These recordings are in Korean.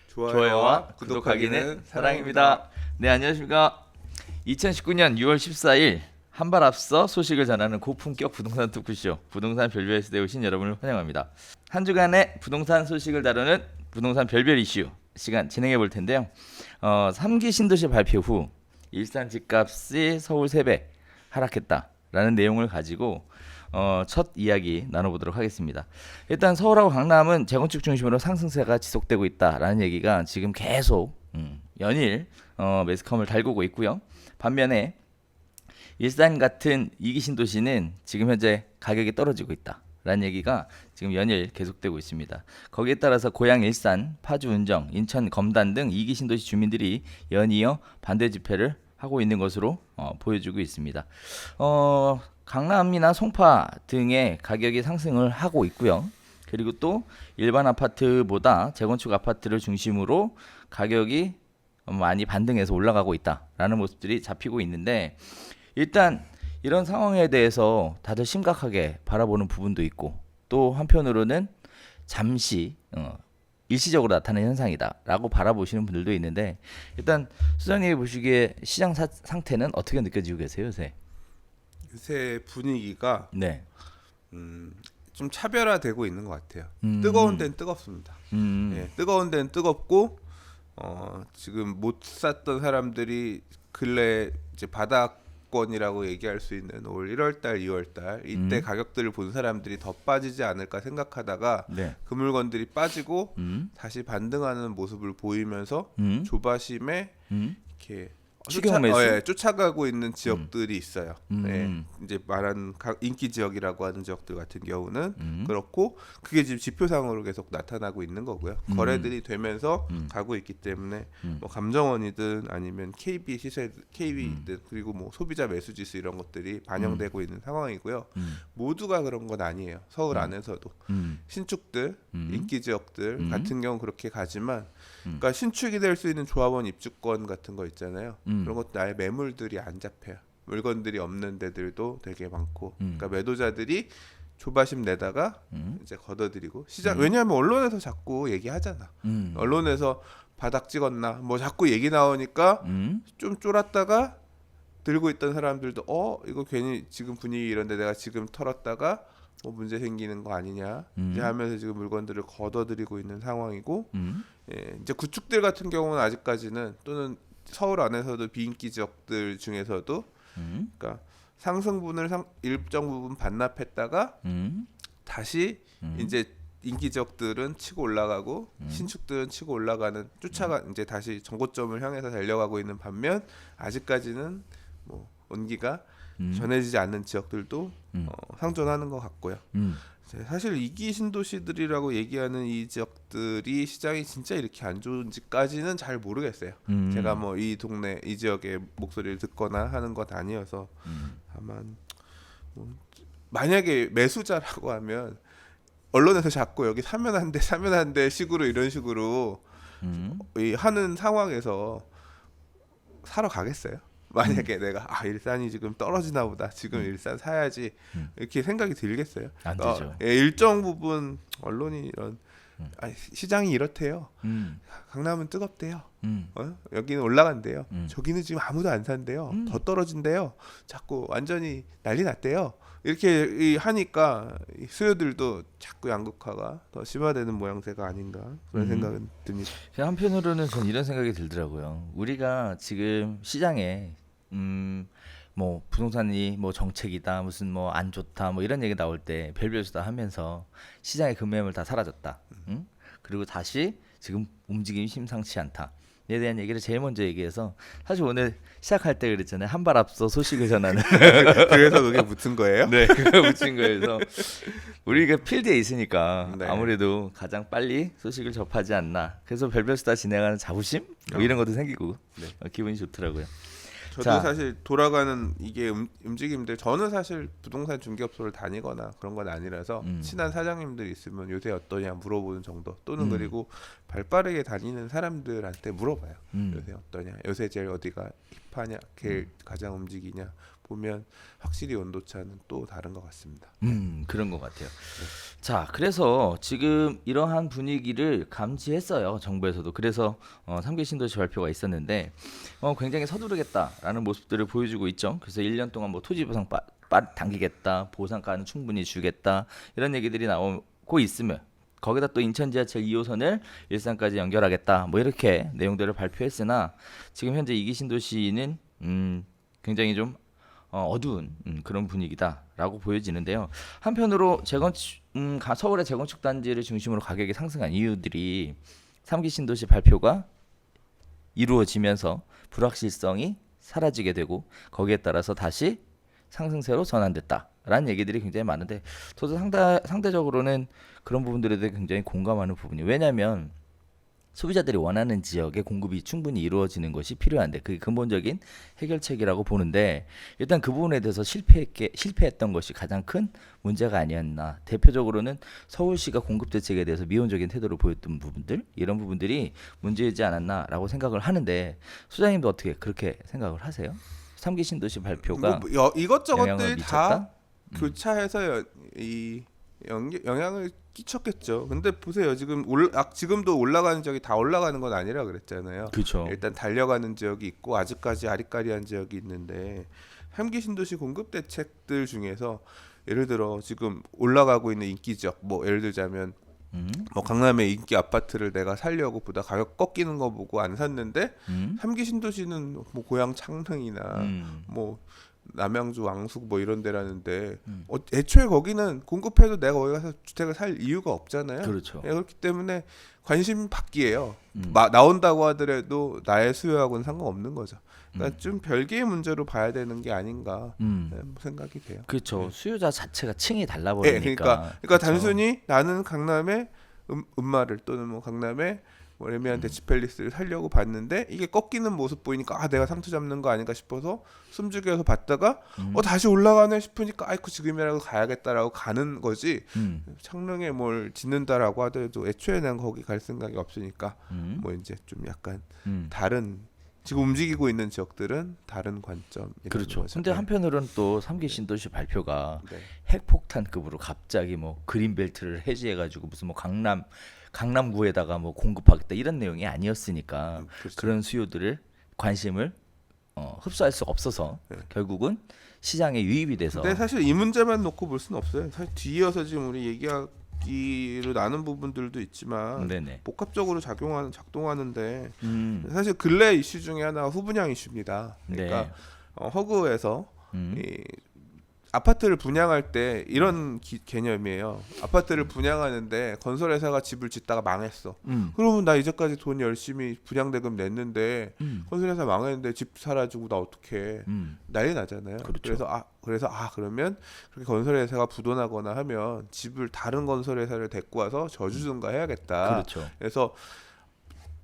좋아요와 구독하기는 사랑입니다. 네, 안녕하십니까. 2019년 6월 14일 한 발 앞서 소식을 전하는 고품격 부동산 토크쇼 부동산 별별 시대에 오신 여러분을 환영합니다. 한 주간의 부동산 소식을 다루는 부동산 별별 이슈 시간 진행해 볼 텐데요. 3기 신도시 발표 후 일산 집값이 서울 3배 하락했다라는 내용을 가지고 첫 이야기 나눠보도록 하겠습니다. 일단 서울하고 강남은 재건축 중심으로 상승세가 지속되고 있다라는 얘기가 지금 계속 연일 매스컴을 달구고 있고요. 반면에 일산 같은 2기 신도시는 지금 현재 가격이 떨어지고 있다라는 얘기가 지금 연일 계속되고 있습니다. 거기에 따라서 고양 일산, 파주 운정, 인천 검단 등 2기 신도시 주민들이 연이어 반대 집회를 하고 있는 것으로 보여주고 있습니다. 강남이나 송파 등의 가격이 상승을 하고 있고요. 그리고 또 일반 아파트보다 재건축 아파트를 중심으로 가격이 많이 반등해서 올라가고 있다라는 모습들이 잡히고 있는데, 일단 이런 상황에 대해서 다들 심각하게 바라보는 부분도 있고, 또 한편으로는 잠시 일시적으로 나타나는 현상이다라고 바라보시는 분들도 있는데, 일단 수장님이 보시기에 시장 상태는 어떻게 느껴지고 계세요, 요새? 요새 분위기가 네. 좀 차별화되고 있는 것 같아요. 뜨거운 데는 뜨겁습니다. 예, 뜨거운 데는 뜨겁고 지금 못 샀던 사람들이 근래 이제 바닥권이라고 얘기할 수 있는 올 1월달, 2월달 이때 가격들을 본 사람들이 더 빠지지 않을까 생각하다가 네. 그 물건들이 빠지고 다시 반등하는 모습을 보이면서 조바심에 이렇게 추경 매수? 쫓아가고 있는 지역들이 있어요. 이제 말한 인기 지역이라고 하는 지역들 같은 경우는 그렇고, 그게 지금 지표상으로 계속 나타나고 있는 거고요. 거래들이 되면서 가고 있기 때문에 뭐 감정원이든 아니면 KB 시세, KB든 그리고 뭐 소비자 매수지수 이런 것들이 반영되고 있는 상황이고요. 모두가 그런 건 아니에요. 서울 안에서도 신축들, 인기 지역들 같은 경우 그렇게 가지만, 그러니까 신축이 될 수 있는 조합원 입주권 같은 거 있잖아요. 그런 것도 아예 매물들이 안 잡혀요. 물건들이 없는 데들도 되게 많고, 그러니까 매도자들이 조바심 내다가 이제 걷어들이고 시장, 왜냐하면 언론에서 자꾸 얘기하잖아. 언론에서 바닥 찍었나 뭐 자꾸 얘기 나오니까 좀 쫄았다가 들고 있던 사람들도 이거 괜히 지금 분위기 이런데 내가 지금 털었다가 뭐 문제 생기는 거 아니냐 이제 하면서 지금 물건들을 걷어들이고 있는 상황이고, 예, 이제 구축들 같은 경우는 아직까지는, 또는 서울 안에서도 비인기 지역들 중에서도 그러니까 상승분을 일정 부분 반납했다가 다시 이제 인기 지역들은 치고 올라가고 신축들은 치고 올라가는, 이제 다시 정고점을 향해서 달려가고 있는 반면, 아직까지는 뭐 온기가 전해지지 않는 지역들도 상존하는 것 같고요. 사실 2기 신도시들이라고 얘기하는 이 지역들이 시장이 진짜 이렇게 안 좋은지까지는 잘 모르겠어요. 제가 뭐 이 동네 이 지역의 목소리를 듣거나 하는 것 아니어서. 다만 뭐 만약에 매수자라고 하면 언론에서 자꾸 여기 사면 한 대 식으로 이런 식으로 하는 상황에서 사러 가겠어요? 만약에 내가 일산이 지금 떨어지나 보다, 지금 일산 사야지 이렇게 생각이 들겠어요? 안 되죠. 일정 부분 언론이 이런 시장이 이렇대요. 강남은 뜨겁대요. 여기는 올라간대요. 저기는 지금 아무도 안 산대요. 더 떨어진대요. 자꾸 완전히 난리 났대요. 이렇게 하니까 수요들도 자꾸 양극화가 더 심화되는 모양새가 아닌가 그런 생각은 듭니다. 한편으로는 전 이런 생각이 들더라고요. 우리가 지금 시장에 뭐 부동산이 뭐 정책이다, 무슨 뭐 안 좋다, 뭐 이런 얘기 나올 때 별별 수다 하면서 시장의 금매물 다 사라졌다. 그리고 다시 지금 움직임이 심상치 않다. 에 대한 얘기를 제일 먼저 얘기해서, 사실 오늘 시작할 때 그랬잖아요. 한 발 앞서 소식을 전하는. 그래서 그게 붙은 거예요? 네, 그거 붙인 거여서 우리가 필드에 있으니까 네. 아무래도 가장 빨리 소식을 접하지 않나. 그래서 별별 수다 진행하는 자부심 뭐 이런 것도 생기고 기분이 좋더라고요. 저도 자. 사실 돌아가는 이게 움직임들, 저는 사실 부동산 중개업소를 다니거나 그런 건 아니라서 친한 사장님들 있으면 요새 어떠냐 물어보는 정도, 또는 그리고 발빠르게 다니는 사람들한테 물어봐요. 요새 어떠냐, 요새 제일 어디가 힙하냐, 제일 가장 움직이냐, 보면 확실히 온도차는 또 다른 것 같습니다. 그런 것 같아요. 자, 그래서 지금 이러한 분위기를 감지했어요. 정부에서도. 그래서 3기 신도시 발표가 있었는데 굉장히 서두르겠다라는 모습들을 보여주고 있죠. 그래서 1년 동안 뭐 토지 보상 당기겠다, 보상가는 충분히 주겠다 이런 얘기들이 나오고 있으면 거기다 또 인천 지하철 2호선을 일산까지 연결하겠다 뭐 이렇게 내용들을 발표했으나 지금 현재 2기 신도시는 굉장히 좀 어두운 그런 분위기다라고 보여지는데요. 한편으로 서울의 재건축 단지를 중심으로 가격이 상승한 이유들이 3기 신도시 발표가 이루어지면서 불확실성이 사라지게 되고 거기에 따라서 다시 상승세로 전환됐다라는 얘기들이 굉장히 많은데 저도 상대적으로는 그런 부분들에 대해 굉장히 공감하는 부분이 왜냐하면 소비자들이 원하는 지역에 공급이 충분히 이루어지는 것이 필요한데 그게 근본적인 해결책이라고 보는데 일단 그 부분에 대해서 실패했던 것이 가장 큰 문제가 아니었나. 대표적으로는 서울시가 공급 대책에 대해서 미온적인 태도를 보였던 부분들 이런 부분들이 문제이지 않았나라고 생각을 하는데 소장님도 어떻게 그렇게 생각을 하세요? 3기 신도시 발표가 이것저것들이 영향을 다 미쳤다? 교차해서 영향을 끼쳤겠죠. 근데 보세요. 지금도 올라가는 지역이 다 올라가는 건 아니라 그랬잖아요. 그렇죠. 일단 달려가는 지역이 있고 아직까지 아리까리한 지역이 있는데 3기 신도시 공급 대책들 중에서 예를 들어 지금 올라가고 있는 인기 지역 뭐 예를 들자면 뭐 강남의 인기 아파트를 내가 살려고 보다 가격 꺾이는 거 보고 안 샀는데 3기 신도시는 뭐 고향 창릉이나 뭐 남양주 왕숙 뭐 이런 데라는데 애초에 거기는 공급해도 내가 거기 가서 주택을 살 이유가 없잖아요. 그렇죠. 그렇기 때문에 관심 받기예요. 나온다고 하더라도 나의 수요하고는 상관없는 거죠. 그러니까 좀 별개의 문제로 봐야 되는 게 아닌가 뭐 생각이 돼요. 그렇죠. 수요자 자체가 층이 네, 달라버리니까. 그러니까 단순히 나는 강남에 음마를 또는 뭐 강남에 뭐 레미안 대치팰리스를 살려고 봤는데 이게 꺾이는 모습 보이니까 내가 상처 잡는 거 아닌가 싶어서 숨죽여서 봤다가 다시 올라가네 싶으니까 아이고 지금이라도 가야겠다라고 가는 거지. 창릉에 뭘 짓는다라고 하더라도 애초에 난 거기 갈 생각이 없으니까 뭐 이제 좀 약간 다른 지금 움직이고 있는 지역들은 다른 관점. 그렇죠. 근데 한편으로는 또 3기 신도시 발표가 네. 핵폭탄급으로 갑자기 뭐 그린벨트를 해제해가지고 무슨 뭐 강남구에다가 뭐 공급하겠다 이런 내용이 아니었으니까 그렇죠. 그런 수요들을 관심을 흡수할 수 없어서 결국은 시장에 유입이 돼서. 근데 사실 이 문제만 놓고 볼 수는 없어요. 사실 뒤이어서 지금 우리 얘기하기로 나눈 부분들도 있지만 네네. 복합적으로 작동하는데 사실 근래 이슈 중에 하나가 후분양 이슈입니다. 그러니까 네. 허그에서 이 아파트를 분양할 때 이런 개념이에요. 아파트를 분양하는데 건설회사가 집을 짓다가 망했어. 그러면 나 이제까지 돈 열심히 분양대금 냈는데 건설회사 망했는데 집 사라지고 나 어떡해. 난리 나잖아요. 그렇죠. 그래서 그러면 그렇게 건설회사가 부도나거나 하면 집을 다른 건설회사를 데리고 와서 저주증가 해야겠다. 그렇죠. 그래서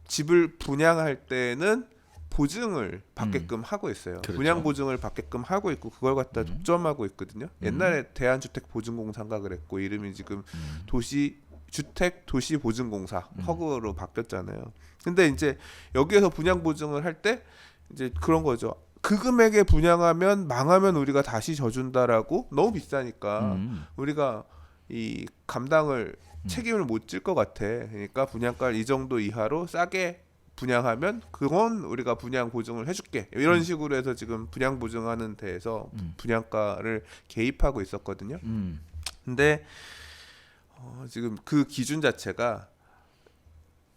집을 분양할 때는 보증을 받게끔 하고 있어요. 그렇죠. 분양 보증을 받게끔 하고 있고 그걸 갖다 독점하고 있거든요. 옛날에 대한주택보증공사가 그랬고 이름이 지금 주택도시보증공사 허그로 바뀌었잖아요. 근데 이제 여기에서 분양 보증을 할 때 이제 그런 거죠. 그 금액에 분양하면 망하면 우리가 다시 져준다라고 너무 비싸니까 우리가 이 감당을 책임을 못 질 것 같아. 그러니까 분양가를 이 정도 이하로 싸게 분양하면 그건 우리가 분양 보증을 해줄게 이런 식으로 해서 지금 분양 보증하는 데에서 분양가를 개입하고 있었거든요. 근데 지금 그 기준 자체가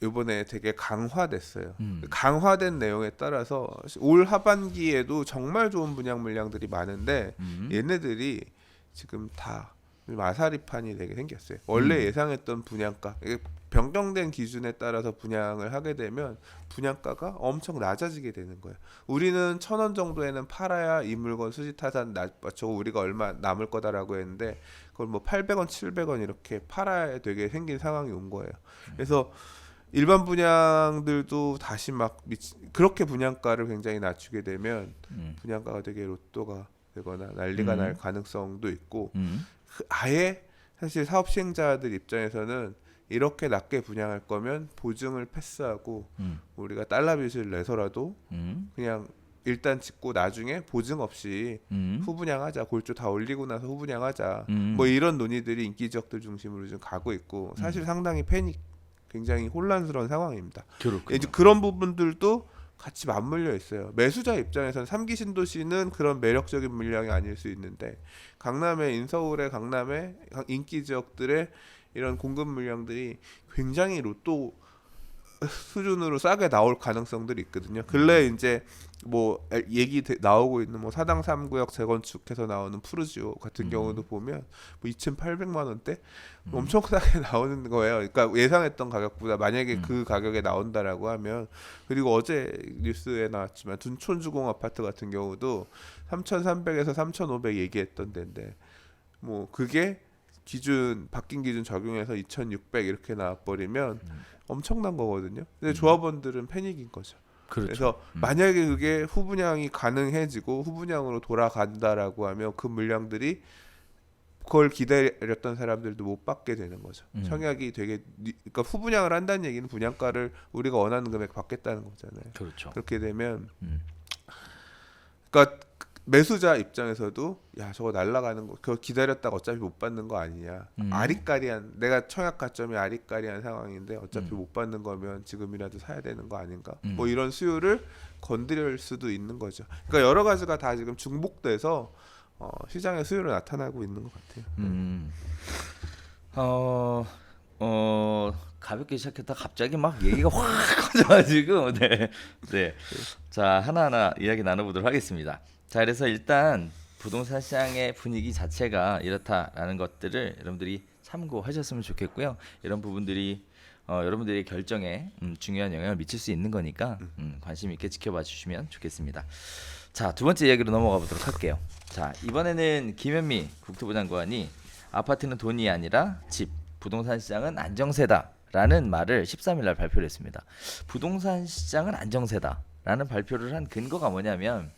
이번에 되게 강화됐어요. 강화된 내용에 따라서 올 하반기에도 정말 좋은 분양 물량들이 많은데 얘네들이 지금 다 마사리판이 되게 생겼어요. 원래 예상했던 분양가 변경된 기준에 따라서 분양을 하게 되면 분양가가 엄청 낮아지게 되는 거예요. 우리는 1,000원 정도에는 팔아야 이 물건 수지타산 맞춰 우리가 얼마 남을 거다라고 했는데 그걸 뭐 800원, 700원 이렇게 팔아야 되게 생긴 상황이 온 거예요. 그래서 일반 분양들도 다시 막 그렇게 분양가를 굉장히 낮추게 되면 분양가가 되게 로또가 되거나 난리가 날 가능성도 있고 아예 사실 사업 시행자들 입장에서는 이렇게 낮게 분양할 거면 보증을 패스하고 우리가 달러 빚을 내서라도 그냥 일단 짓고 나중에 보증 없이 후분양하자, 골조 다 올리고 나서 후분양하자, 뭐 이런 논의들이 인기 지역들 중심으로 좀 가고 있고 사실 상당히 패닉, 굉장히 혼란스러운 상황입니다. 그렇군요. 이제 그런 부분들도 같이 맞물려 있어요. 매수자 입장에서는 3기 신도시는 그런 매력적인 물량이 아닐 수 있는데 강남의 인서울의 강남의 인기 지역들의 이런 공급 물량들이 굉장히 로또 수준으로 싸게 나올 가능성들이 있거든요. 근래 이제 뭐 얘기 나오고 있는 뭐 사당 3구역 재건축해서 나오는 푸르지오 같은 경우도 보면 뭐 2,800만 원대 엄청 싸게 나오는 거예요. 그러니까 예상했던 가격보다 만약에 그 가격에 나온다라고 하면, 그리고 어제 뉴스에 나왔지만 둔촌주공 아파트 같은 경우도 3,300에서 3,500 얘기했던 데인데 뭐 그게 기준 바뀐 기준 적용해서 2,600 이렇게 나와버리면 엄청난 거거든요. 근데 조합원들은 패닉인 거죠. 그렇죠. 그래서 만약에 그게 후분양이 가능해지고 후분양으로 돌아간다라고 하면 그 물량들이 그걸 기다렸던 사람들도 못 받게 되는 거죠. 청약이 되게 그러니까 후분양을 한다는 얘기는 분양가를 우리가 원하는 금액 받겠다는 거잖아요. 그렇죠. 그렇게 되면 그러니까 매수자 입장에서도 야 저거 날라가는 거 그거 기다렸다가 어차피 못 받는 거 아니냐, 아리까리한, 내가 청약 가점이 아리까리한 상황인데 어차피 못 받는 거면 지금이라도 사야 되는 거 아닌가, 뭐 이런 수요를 건드릴 수도 있는 거죠. 그러니까 여러 가지가 다 지금 중복돼서 시장의 수요로 나타나고 있는 것 같아요. 가볍게 시작했다 갑자기 막 얘기가 확 커져가지고 네. 자, 하나하나 이야기 나눠보도록 하겠습니다. 자, 그래서 일단 부동산 시장의 분위기 자체가 이렇다라는 것들을 여러분들이 참고하셨으면 좋겠고요. 이런 부분들이 여러분들의 결정에 중요한 영향을 미칠 수 있는 거니까 관심 있게 지켜봐 주시면 좋겠습니다. 자, 두 번째 이야기로 넘어가 보도록 할게요. 자, 이번에는 김현미 국토부 장관이 아파트는 돈이 아니라 집, 부동산 시장은 안정세다라는 말을 13일 날 발표를 했습니다. 부동산 시장은 안정세다라는 발표를 한 근거가 뭐냐면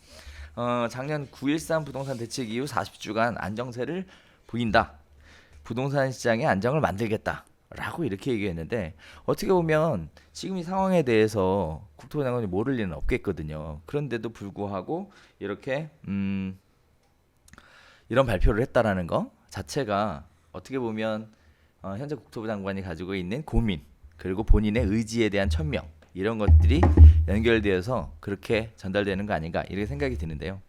작년 9.13 부동산 대책 이후 40주간 안정세를 보인다. 부동산 시장의 안정을 만들겠다라고 이렇게 얘기했는데, 어떻게 보면 지금 이 상황에 대해서 국토부 장관이 모를 리는 없겠거든요. 그런데도 불구하고 이렇게 이런 발표를 했다라는 거 자체가 어떻게 보면 현재 국토부 장관이 가지고 있는 고민, 그리고 본인의 의지에 대한 천명, 이런 것들이 연결되어서 그렇게 전달되는 거 아닌가 이렇게 생각이 드는데요.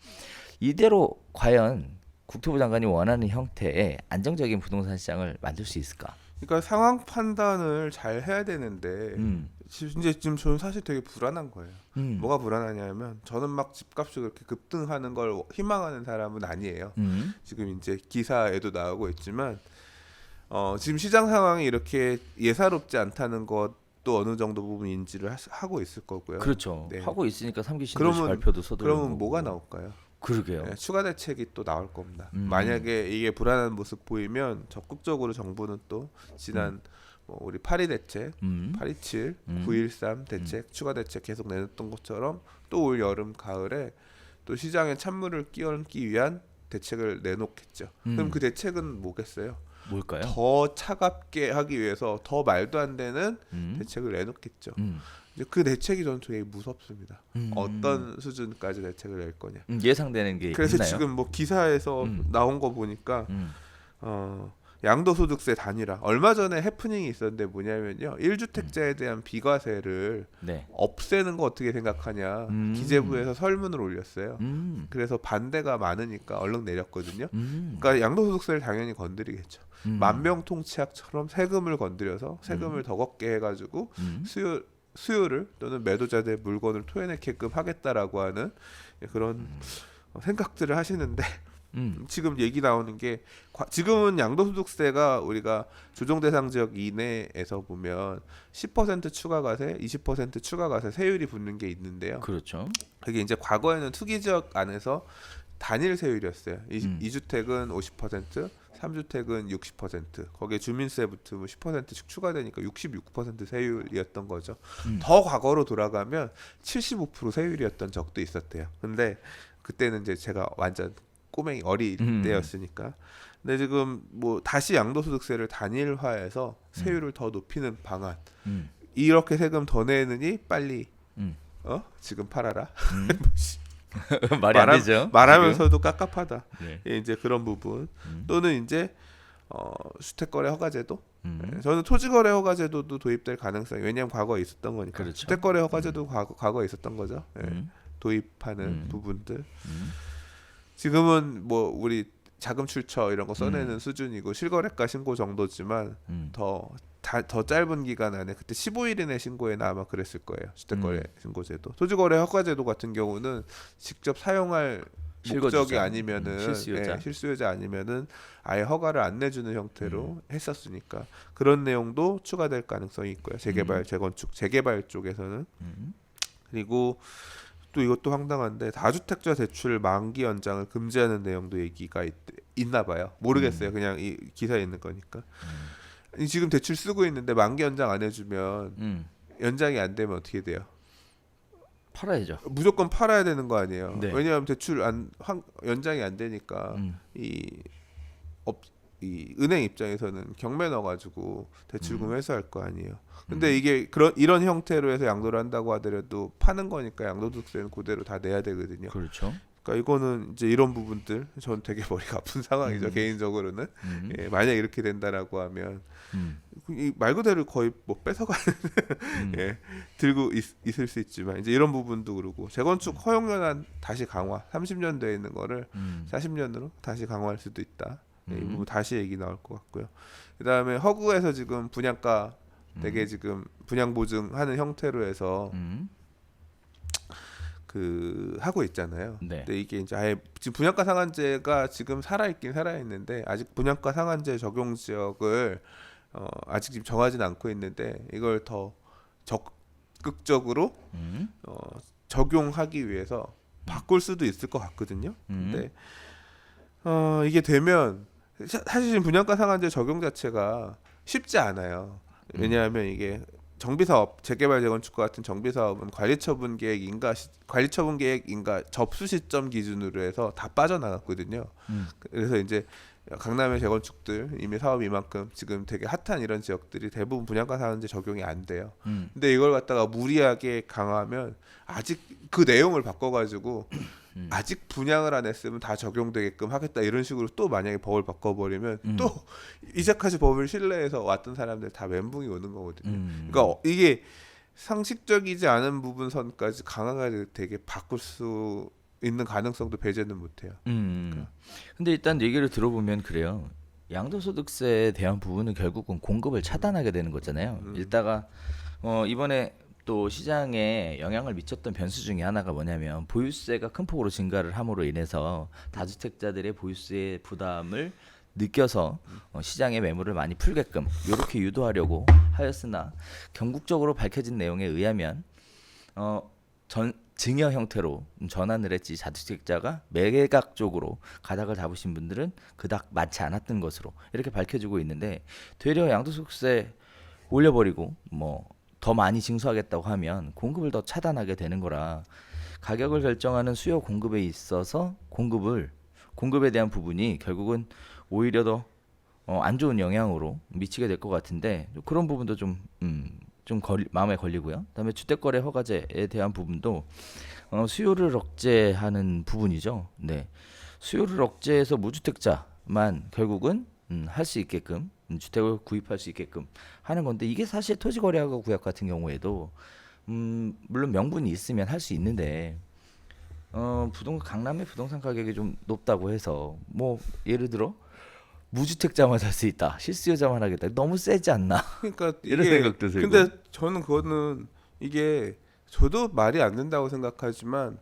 이대로 과연 국토부 장관이 원하는 형태의 안정적인 부동산 시장을 만들 수 있을까? 그러니까 상황 판단을 잘 해야 되는데 이제 지금 저는 사실 되게 불안한 거예요. 뭐가 불안하냐면 저는 막 집값이 그렇게 급등하는 걸 희망하는 사람은 아니에요. 지금 이제 기사에도 나오고 있지만 지금 시장 상황이 이렇게 예사롭지 않다는 것도 어느 정도 부분 인지를 하고 있을 거고요. 그렇죠. 네. 하고 있으니까 3기 신도시 발표도 서두르는 그러면 거고. 뭐가 나올까요? 그러게요. 네, 추가 대책이 또 나올 겁니다. 만약에 이게 불안한 모습 보이면 적극적으로 정부는 또 지난 뭐 우리 8.2 대책, 8.27, 9.13 대책, 추가 대책 계속 내놨던 것처럼 또 올 여름 가을에 또 시장에 찬물을 끼얹기 위한 대책을 내놓겠죠. 그럼 그 대책은 뭐겠어요? 뭘까요? 더 차갑게 하기 위해서 더 말도 안 되는 대책을 내놓겠죠. 이제 그 대책이 저는 되게 무섭습니다. 어떤 수준까지 대책을 낼 거냐. 예상되는 게 그래서 있나요? 지금 뭐 기사에서 나온 거 보니까 양도소득세 단일화. 얼마 전에 해프닝이 있었는데 뭐냐면요, 1주택자에 대한 비과세를 네. 없애는 거 어떻게 생각하냐. 기재부에서 설문을 올렸어요. 그래서 반대가 많으니까 얼른 내렸거든요. 그러니까 양도소득세를 당연히 건드리겠죠. 만병통치약처럼 세금을 건드려서 세금을 더 걷게 해가지고 수요를 또는 매도자들의 물건을 토해내게끔 하겠다라고 하는 그런 생각들을 하시는데 지금 얘기 나오는 게 지금은 양도소득세가 우리가 조정대상 지역 이내에서 보면 10% 추가과세, 20% 추가과세 세율이 붙는 게 있는데요. 그렇죠. 그게 이제 과거에는 투기 지역 안에서 단일 세율이었어요. 2주택은 50%, 3주택은 60%, 거기에 주민세 붙으면 10%씩 추가되니까 66% 세율이었던 거죠. 더 과거로 돌아가면 75% 세율이었던 적도 있었대요. 근데 그때는 이제 제가 완전 꼬맹이 어릴 때였으니까. 근데 지금 뭐 다시 양도소득세를 단일화해서 세율을 더 높이는 방안. 이렇게 세금 더 내느니 빨리 지금 팔아라. 말이 안 되죠. 말하면서도 깝깝하다. 네. 예, 이제 그런 부분 또는 이제 주택거래 허가제도. 음. 예, 저는 토지거래 허가제도도 도입될 가능성이 왜냐하면 과거에 있었던 거니까. 그렇죠. 주택거래 허가제도 과거에 있었던 거죠. 예, 도입하는 음. 부분들. 지금은 뭐 우리 자금 출처 이런 거 써내는 수준이고 실거래가 신고 정도지만 더 짧은 기간 안에 그때 15일 이내 신고에나 아마 그랬을 거예요. 주택거래 신고제도. 토지거래 허가제도 같은 경우는 직접 사용할 목적이 실거주자. 아니면은 실수요자. 실수요자 아니면은 아예 허가를 안 내주는 형태로 했었으니까 그런 내용도 추가될 가능성이 있고요. 재개발, 재건축, 재개발 쪽에서는. 그리고 또 이것도 황당한데 다주택자 대출 만기 연장을 금지하는 내용도 얘기가 있나 봐요. 모르겠어요. 그냥 이 기사에 있는 거니까. 지금 대출 쓰고 있는데 만기 연장 안 해주면 연장이 안 되면 어떻게 돼요? 팔아야죠. 무조건 팔아야 되는 거 아니에요. 네. 왜냐하면 대출 연장이 안 되니까 이 은행 입장에서는 경매 넣어가지고 대출금 회수할 거 아니에요. 근데 이게 이런 형태로 해서 양도를 한다고 하더라도 파는 거니까 양도소득세는 그대로 다 내야 되거든요. 그렇죠. 그러니까 이거는 이제 이런 부분들 전 되게 머리가 아픈 상황이죠. 개인적으로는 예, 만약 이렇게 된다라고 하면 말 그대로 거의 뭐 뺏어가는 예, 들고 있을 수 있지만 이제 이런 부분도 그러고 재건축 허용연한 다시 강화 30년 돼 있는 거를 40년으로 다시 강화할 수도 있다. 예, 이 부분 다시 얘기 나올 것 같고요. 그다음에 허구에서 지금 분양가 되게 지금 분양 보증하는 형태로 해서 그 하고 있잖아요. 네. 근데 이게 이제 아예 지금 분양가 상한제가 지금 살아있긴 살아있는데 아직 분양가 상한제 적용 지역을 아직 지금 정하진 않고 있는데 이걸 더 적극적으로 적용하기 위해서 바꿀 수도 있을 것 같거든요. 근데 이게 되면 사실 지금 분양가 상한제 적용 자체가 쉽지 않아요. 왜냐하면 이게 정비사업, 재개발 재건축과 같은 정비사업은 관리처분 계획인가 접수 시점 기준으로 해서 다 빠져나갔거든요. 그래서 이제 강남의 재건축들 이미 사업이 이만큼 지금 되게 핫한 이런 지역들이 대부분 분양가 상한제 적용이 안 돼요. 근데 이걸 갖다가 무리하게 강화하면 아직 그 내용을 바꿔가지고 아직 분양을 안 했으면 다 적용되게끔 하겠다 이런 식으로 또 만약에 법을 바꿔버리면 또 이제까지 법을 신뢰해서 왔던 사람들 다 멘붕이 오는 거거든요. 그러니까 이게 상식적이지 않은 부분 선까지 강하게 되게 바꿀 수 있는 가능성도 배제는 못해요. 근데 일단 얘기를 들어보면 그래요. 양도소득세에 대한 부분은 결국은 공급을 차단하게 되는 거잖아요. 일다가 이번에 또 시장에 영향을 미쳤던 변수 중에 하나가 뭐냐면 보유세가 큰 폭으로 증가를 함으로 인해서 다주택자들의 보유세 부담을 느껴서 시장의 매물을 많이 풀게끔 이렇게 유도하려고 하였으나 경국적으로 밝혀진 내용에 의하면 증여 형태로 전환을 했지 자주택자가 매각 쪽으로 가닥을 잡으신 분들은 그닥 많지 않았던 것으로 이렇게 밝혀지고 있는데 되려 양도소득세 올려버리고 뭐 더 많이 징수하겠다고 하면 공급을 더 차단하게 되는 거라 가격을 결정하는 수요 공급에 있어서 공급에 대한 부분이 결국은 오히려 더 안 좋은 영향으로 미치게 될 것 같은데 그런 부분도 좀 마음에 걸리고요. 그다음에 주택거래 허가제에 대한 부분도 수요를 억제하는 부분이죠. 네, 수요를 억제해서 무주택자만 결국은 할 수 있게끔 주택을 구입할 수 있게끔 하는 건데 이게 사실 토지거래허가 구역 같은 경우에도 물론 명분이 있으면 할 수 있는데 강남의 부동산 가격이 좀 높다고 해서 뭐 예를 들어 무주택자만 살 수 있다, 실수요자만 하겠다, 너무 세지 않나? 그러니까 이런 이게 생각도 들고. 근데 저는 그거는 이게 저도 말이 안 된다고 생각하지만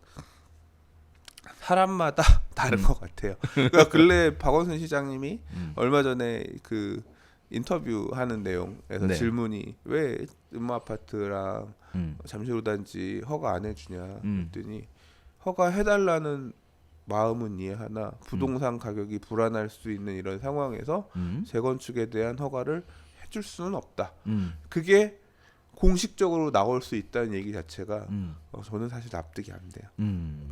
사람마다 다른 것 같아요. 그러니까 근래 박원순 시장님이 얼마 전에 그 인터뷰하는 내용에서 네. 질문이 왜 음모아파트랑 잠실호단지 허가 안 해주냐 했더니 허가 해달라는 마음은 이해하나 부동산 가격이 불안할 수 있는 이런 상황에서 재건축에 대한 허가를 해줄 수는 없다. 그게 공식적으로 나올 수 있다는 얘기 자체가 저는 사실 납득이 안 돼요.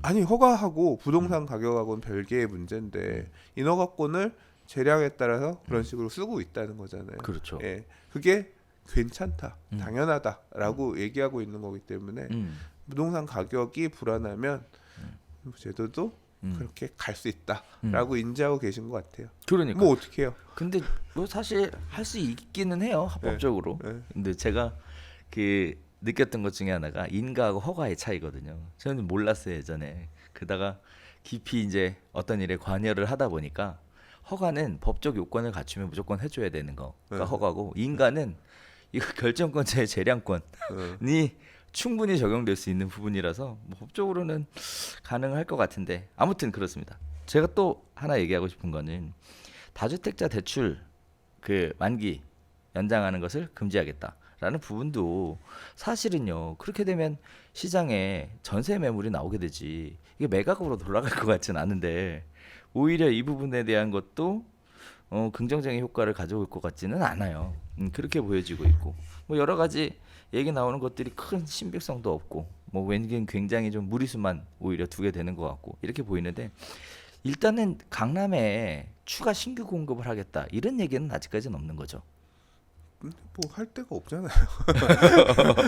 아니 허가하고 부동산 가격하고는 별개의 문제인데 인허가권을 재량에 따라서 그런 식으로 쓰고 있다는 거잖아요. 그렇죠. 예, 그게 괜찮다, 당연하다라고 얘기하고 있는 거기 때문에 부동산 가격이 불안하면 제도도 그렇게 갈 수 있다라고 인지하고 계신 것 같아요. 그러니까. 뭐 어떻게 해요? 근데 뭐 사실 할 수 있기는 해요 합법적으로. 네. 근데 제가 그 느꼈던 것 중에 하나가 인가하고 허가의 차이거든요. 저는 몰랐어요 예전에. 그다가 깊이 이제 어떤 일에 관여를 하다 보니까 허가는 법적 요건을 갖추면 무조건 해줘야 되는 거가 네. 허가고, 인가는 이거 결정권자의 재량권이 충분히 적용될 수 있는 부분이라서 뭐 법적으로는 가능할 것 같은데, 아무튼 그렇습니다. 제가 또 하나 얘기하고 싶은 거는 다주택자 대출 그 만기 연장하는 것을 금지하겠다라는 부분도 사실은요, 그렇게 되면 시장에 전세 매물이 나오게 되지 이게 매각으로 돌아갈 것 같진 않은데, 오히려 이 부분에 대한 것도 긍정적인 효과를 가져올 것 같지는 않아요. 그렇게 보여지고 있고, 뭐 여러 가지 얘기 나오는 것들이 큰 신빙성도 없고, 뭐 왠지 굉장히 좀 무리수만 오히려 두게 되는 것 같고 이렇게 보이는데, 일단은 강남에 추가 신규 공급을 하겠다 이런 얘기는 아직까지는 없는 거죠. 근데 뭐 할 데가 없잖아요.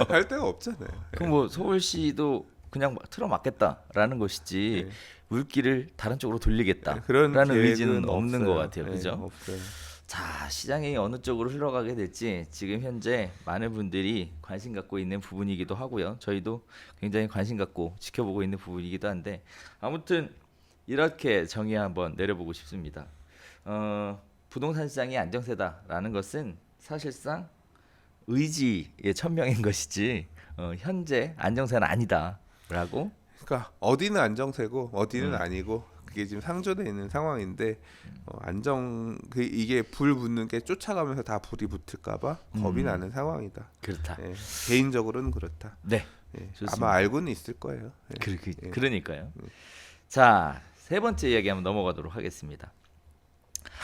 할 데가 없잖아요. 그럼 뭐 서울시도 그냥 틀어막겠다라는 것이지 네. 물기를 다른 쪽으로 그런 돌리겠다라는 의지는 계획은 없는 것 없어요. 같아요. 네, 그죠? 없어요. 자, 시장이 어느 쪽으로 흘러가게 될지 지금 현재 많은 분들이 관심 갖고 있는 부분이기도 하고요. 저희도 굉장히 관심 갖고 지켜보고 있는 부분이기도 한데, 아무튼 이렇게 정의 한번 내려보고 싶습니다. 부동산 시장이 안정세다라는 것은 사실상 의지의 천명인 것이지 현재 안정세는 아니다라고. 그러니까 어디는 안정세고 어디는 아니고 그게 지금 상존해 있는 상황인데 이게 불 붙는 게 쫓아가면서 다 불이 붙을까봐 겁이 나는 상황이다. 그렇다. 예, 개인적으로는 그렇다. 네, 예, 좋습니다. 아마 알고는 있을 거예요. 예. 예. 그러니까요. 자, 세 번째 이야기 한번 넘어가도록 하겠습니다.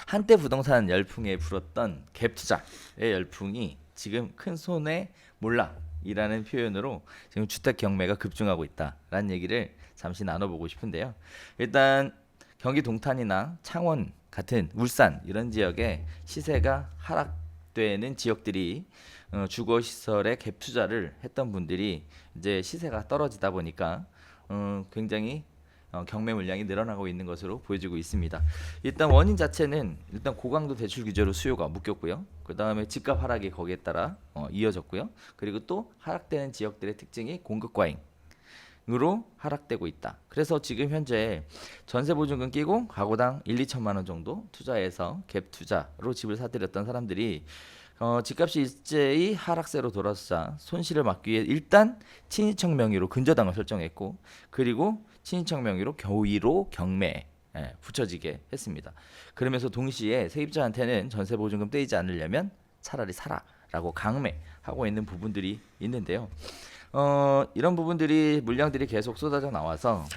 한때 부동산 열풍에 불었던 갭 투자의 열풍이 지금 큰 손해 몰락이라는 표현으로 지금 주택 경매가 급증하고 있다라는 얘기를 잠시 나눠보고 싶은데요. 일단 경기 동탄이나 창원 같은 울산 이런 지역에 시세가 하락되는 지역들이 주거 시설에 갭 투자를 했던 분들이 이제 시세가 떨어지다 보니까 굉장히 경매 물량이 늘어나고 있는 것으로 보여지고 있습니다. 일단 원인 자체는 일단 고강도 대출 규제로 수요가 묶였고요. 그 다음에 집값 하락이 거기에 따라 이어졌고요. 그리고 또 하락되는 지역들의 특징이 공급 과잉으로 하락되고 있다. 그래서 지금 현재 전세 보증금 끼고 가구당 1, 2천만 원 정도 투자해서 갭 투자로 집을 사들였던 사람들이 집값이 일제히 하락세로 돌아서자 손실을 막기 위해 일단 친인척 명의로 근저당을 설정했고, 그리고 친인척 명의로 경위로 경매에 붙여지게 했습니다. 그러면서 동시에 세입자한테는 전세 보증금 떼이지 않으려면 차라리 사라라고 강매하고 있는 부분들이 있는데요. 이런 부분들이 물량들이 계속 쏟아져 나와서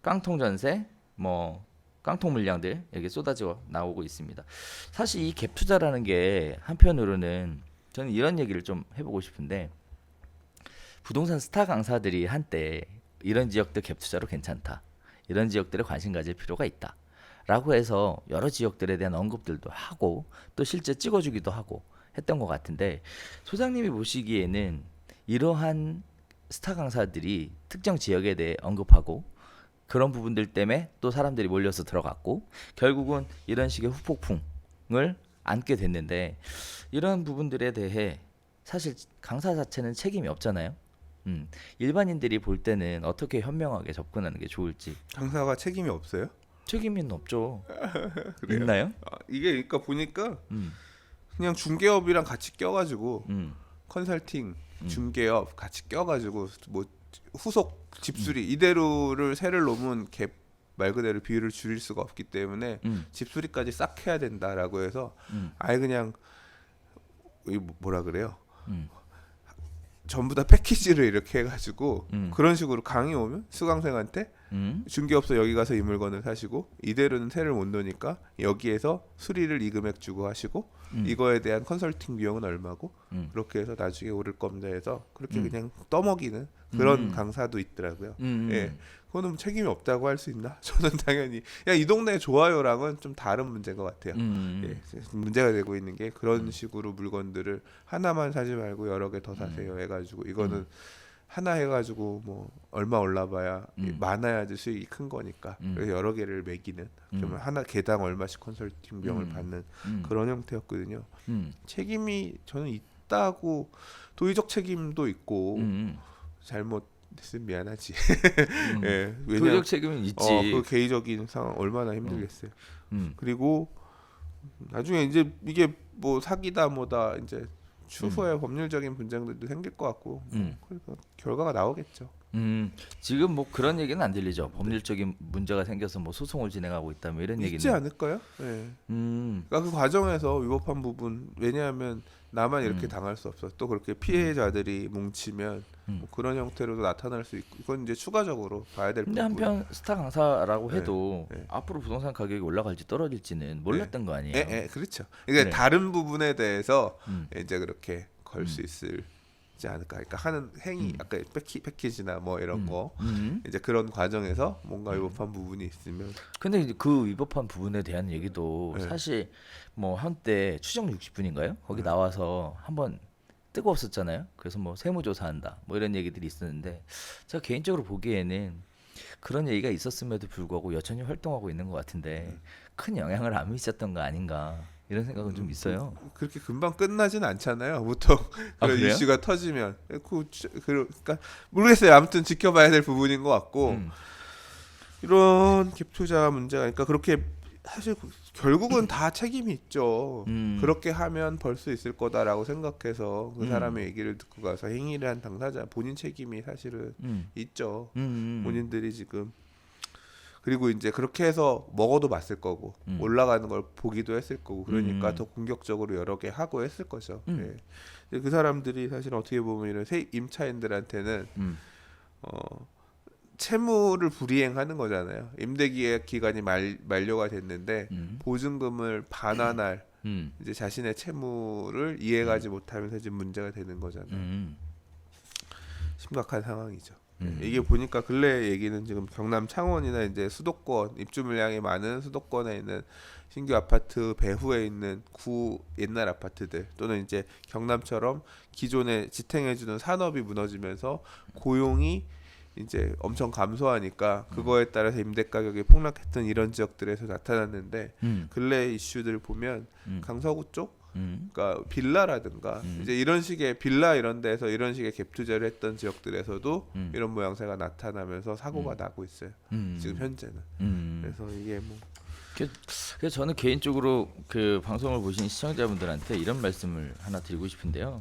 깡통 전세, 뭐 깡통 물량들 여기 쏟아져 나오고 있습니다. 사실 이 갭 투자라는 게 한편으로는 저는 이런 얘기를 좀 해보고 싶은데, 부동산 스타 강사들이 한때 이런 지역들 갭 투자로 괜찮다, 이런 지역들에 관심 가질 필요가 있다 라고 해서 여러 지역들에 대한 언급들도 하고 또 실제 찍어주기도 하고 했던 것 같은데, 소장님이 보시기에는 이러한 스타 강사들이 특정 지역에 대해 언급하고 그런 부분들 때문에 또 사람들이 몰려서 들어갔고 결국은 이런 식의 후폭풍을 안게 됐는데, 이런 부분들에 대해 사실 강사 자체는 책임이 없잖아요. 일반인들이 볼 때는 어떻게 현명하게 접근하는 게 좋을지. 강사가 책임이 없어요? 책임은 없죠. 그래요? 있나요? 이게 그러니까 보니까 음, 그냥 중개업이랑 같이 껴가지고 음, 컨설팅, 중개업 같이 껴가지고 뭐 후속 집수리 이대로를 세를 놓으면 갭 말 그대로 비율을 줄일 수가 없기 때문에 집수리까지 싹 해야 된다라고 해서 아예 그냥 뭐라 그래요? 전부 다 패키지를 이렇게 해가지고 그런 식으로 강의 오면 수강생한테 중개업소 여기 가서 이 물건을 사시고 이대로는 세를 못 놓으니까 여기에서 수리를 이 금액 주고 하시고 이거에 대한 컨설팅 비용은 얼마고 그렇게 해서 나중에 오를 겁니다 해서 그렇게 그냥 떠먹이는 그런 강사도 있더라고요. 예, 그거는 뭐 책임이 없다고 할 수 있나? 저는 당연히 야 이 동네 좋아요랑은 좀 다른 문제인 것 같아요. 예, 문제가 되고 있는 게 그런 식으로 물건들을 하나만 사지 말고 여러 개 더 사세요 해가지고 이거는 하나 해가지고 뭐 얼마 올라봐야 많아야지 수익이 큰 거니까 그래서 여러 개를 매기는 그러면 하나 개당 얼마씩 컨설팅 비용을 받는 그런 형태였거든요. 책임이 저는 있다고 도의적 책임도 있고 잘못했으면 미안하지. 예, 도의적 책임은 있지. 그 개의적인 상황 얼마나 힘들겠어요. 그리고 나중에 이제 이게 뭐 사기다 뭐다 이제 추후에 법률적인 분쟁들도 생길 것 같고 그래서 결과가 나오겠죠. 지금 뭐 그런 얘기는 안 들리죠. 법률적인 문제가 생겨서 뭐 소송을 진행하고 있다 뭐 이런 얘기는 있지 않을까요? 네. 그러니까 그 과정에서 위법한 부분 왜냐하면 나만 이렇게 당할 수 없어. 또 그렇게 피해자들이 뭉치면 뭐 그런 형태로도 나타날 수 있고 이건 이제 추가적으로 봐야 될 근데 부분. 한편 스타 강사라고 네, 해도 네. 앞으로 부동산 가격이 올라갈지 떨어질지는 몰랐던 거 아니에요. 그렇죠. 그러니까 네. 다른 부분에 대해서 이제 그렇게 걸 수 있을지 않을까. 그러니까 하는 행위, 아까 패키지나 뭐 이런 거 이제 그런 과정에서 뭔가 위법한 부분이 있으면. 근데 이제 그 위법한 부분에 대한 얘기도 네. 사실 뭐 한때 추정 60분인가요? 거기 나와서 한번 뜨거웠었잖아요. 그래서 뭐 세무조사한다 뭐 이런 얘기들이 있었는데 제가 개인적으로 보기에는 그런 얘기가 있었음에도 불구하고 여전히 활동하고 있는 것 같은데 큰 영향을 안 미쳤던 거 아닌가 이런 생각은 좀 있어요. 그렇게 금방 끝나진 않잖아요. 보통 아, 그런 그래요? 이슈가 터지면 그러니까 모르겠어요. 아무튼 지켜봐야 될 부분인 것 같고 이런 갭 투자 문제가 그러니까 그렇게 사실 결국은 다 책임이 있죠. 그렇게 하면 벌 수 있을 거다라고 생각해서 그 사람의 얘기를 듣고 가서 행위를 한 당사자 본인 책임이 사실은 있죠. 본인들이 지금 그리고 이제 그렇게 해서 먹어도 봤을 거고 올라가는 걸 보기도 했을 거고 그러니까 더 공격적으로 여러 개 하고 했을 거죠. 예. 근데 그 사람들이 사실 어떻게 보면 이런 세 임차인들한테는 채무를 불이행하는 거잖아요. 임대기획 기간이 만료가 됐는데 보증금을 반환할 이제 자신의 채무를 이해가지 못하면서 지금 문제가 되는 거잖아요. 심각한 상황이죠. 이게 보니까 근래 얘기는 지금 경남 창원이나 이제 수도권 입주 물량이 많은 수도권에 있는 신규 아파트 배후에 있는 구 옛날 아파트들 또는 이제 경남처럼 기존에 지탱해주는 산업이 무너지면서 고용이 이제 엄청 감소하니까 그거에 따라서 임대 가격이 폭락했던 이런 지역들에서 나타났는데 근래 이슈들 보면 강서구 쪽 그러니까 빌라라든가 이제 이런 식의 빌라 이런 데서 이런 식의 갭 투자를 했던 지역들에서도 이런 모양새가 나타나면서 사고가 나고 있어요. 지금 현재는. 그래서 이게 뭐 그래서 저는 개인적으로 그 방송을 보신 시청자분들한테 이런 말씀을 하나 드리고 싶은데요.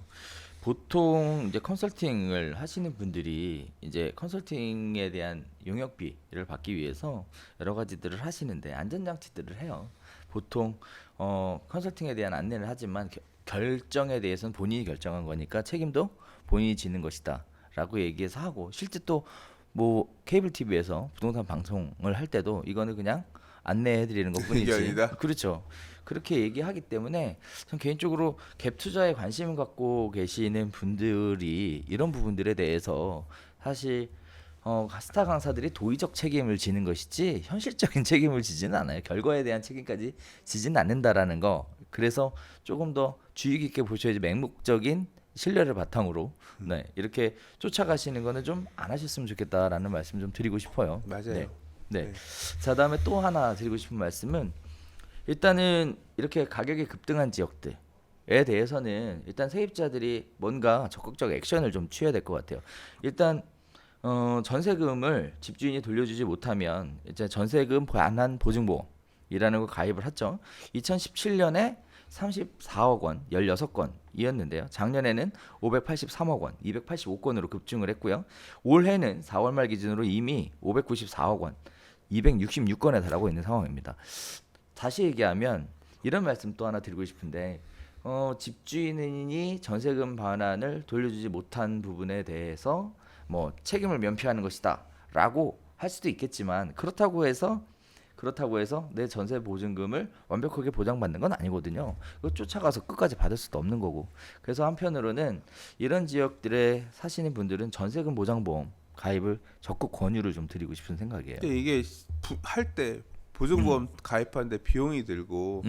보통 이제 컨설팅을 하시는 분들이 이제 컨설팅에 대한 용역비를 받기 위해서 여러 가지들을 하시는데 안전장치들을 해요. 보통 컨설팅에 대한 안내를 하지만 결정에 대해서는 본인이 결정한 거니까 책임도 본인이 지는 것이다라고 얘기해서 하고 실제 또 뭐 케이블 TV에서 부동산 방송을 할 때도 이거는 그냥 안내해드리는 것뿐이지. 아니다. 그렇죠. 그렇게 얘기하기 때문에 전 개인적으로 갭 투자에 관심을 갖고 계시는 분들이 이런 부분들에 대해서 사실 스타 강사들이 도의적 책임을 지는 것이지 현실적인 책임을 지지는 않아요. 결과에 대한 책임까지 지지는 않는다라는 거. 그래서 조금 더 주의 깊게 보셔야지 맹목적인 신뢰를 바탕으로 이렇게 쫓아가시는 거는 좀 안 하셨으면 좋겠다라는 말씀 좀 드리고 싶어요. 맞아요. 네. 자, 다음에 또 하나 드리고 싶은 말씀은 일단은 이렇게 가격이 급등한 지역들에 대해서는 일단 세입자들이 뭔가 적극적 액션을 좀 취해야 될 것 같아요. 일단 전세금을 집주인이 돌려주지 못하면 이제 전세금 반환 보증보험이라는 거 가입을 했죠. 2017년에 34억 원 16건이었는데요. 작년에는 583억 원 285건으로 급증을 했고요. 올해는 4월 말 기준으로 이미 594억 원 266건에 달하고 있는 상황입니다. 다시 얘기하면 이런 말씀 또 하나 드리고 싶은데 집주인이 전세금 반환을 돌려주지 못한 부분에 대해서 뭐 책임을 면피하는 것이다라고 할 수도 있겠지만 그렇다고 해서 내 전세 보증금을 완벽하게 보장받는 건 아니거든요. 그거 쫓아가서 끝까지 받을 수도 없는 거고. 그래서 한편으로는 이런 지역들에 사시는 분들은 전세금 보장보험 가입을 적극 권유를 좀 드리고 싶은 생각이에요. 근데 이게 할 때 보증보험 가입하는데 비용이 들고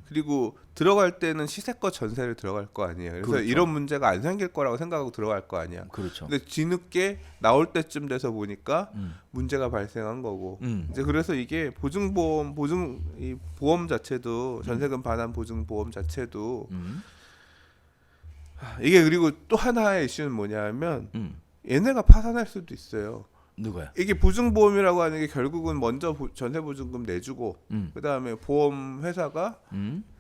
그리고 들어갈 때는 시세껏 전세를 들어갈 거 아니에요. 그래서 그렇죠. 이런 문제가 안 생길 거라고 생각하고 들어갈 거 아니야. 그렇죠. 근데 뒤늦게 나올 때쯤 돼서 보니까 문제가 발생한 거고 이제 그래서 이게 이 보험 자체도 전세금 반환 보증 보험 자체도 이게 그리고 또 하나의 이슈는 뭐냐면 얘네가 파산할 수도 있어요. 누가요? 이게 보증보험이라고 하는 게 결국은 먼저 전세보증금 내주고 그다음에 보험 회사가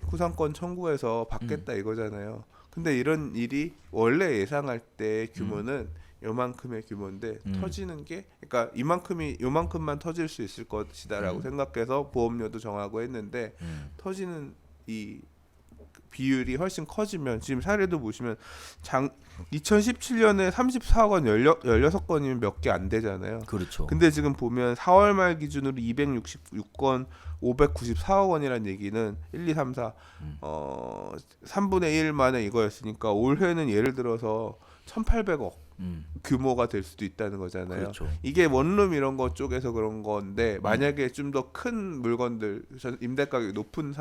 구상권 청구해서 받겠다 이거잖아요. 근데 이런 일이 원래 예상할 때 규모는 요만큼의 규모인데 터지는 게 그러니까 요만큼만 터질 수 있을 것이다라고 생각해서 보험료도 정하고 했는데 터지는 이 비율이 훨씬 커지면 지금 사례도 보시면 2017년에 34억 원 16건이면 몇 개 안 되잖아요. 그렇죠. 근데 지금 보면 4월 말 기준으로 266건 594억 원이라는 얘기는 1, 2, 3, 4 3분의 1 만에 이거였으니까 올해는 예를 들어서 1,800억 규모가 될 수도 있다는 거잖아요. 그렇죠. 이게 원룸 이런 거 쪽에서 그런 건데 만약에 좀 더 큰 물건들 임대 가격이 높은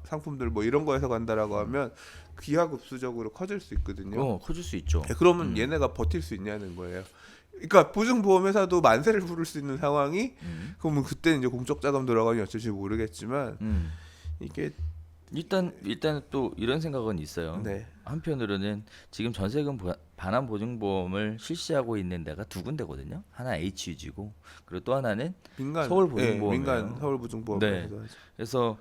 상품들 뭐 이런 거에서 간다라고 하면 기하급수적으로 커질 수 있거든요. 커질 수 있죠. 그러면 얘네가 버틸 수 있냐는 거예요. 그러니까 보증보험회사도 만세를 부를 수 있는 상황이 그러면 그때는 이제 공적 자금 들어가면 어쩔지 모르겠지만 이게 일단 또 이런 생각은 있어요. 네. 한편으로는 지금 전세금 반환 보증보험을 실시하고 있는 데가 두 군데거든요. 하나 HUG고 그리고 또 하나는 민간 서울 보증보험이에요. 민간 서울 보증보험. 네. 그래서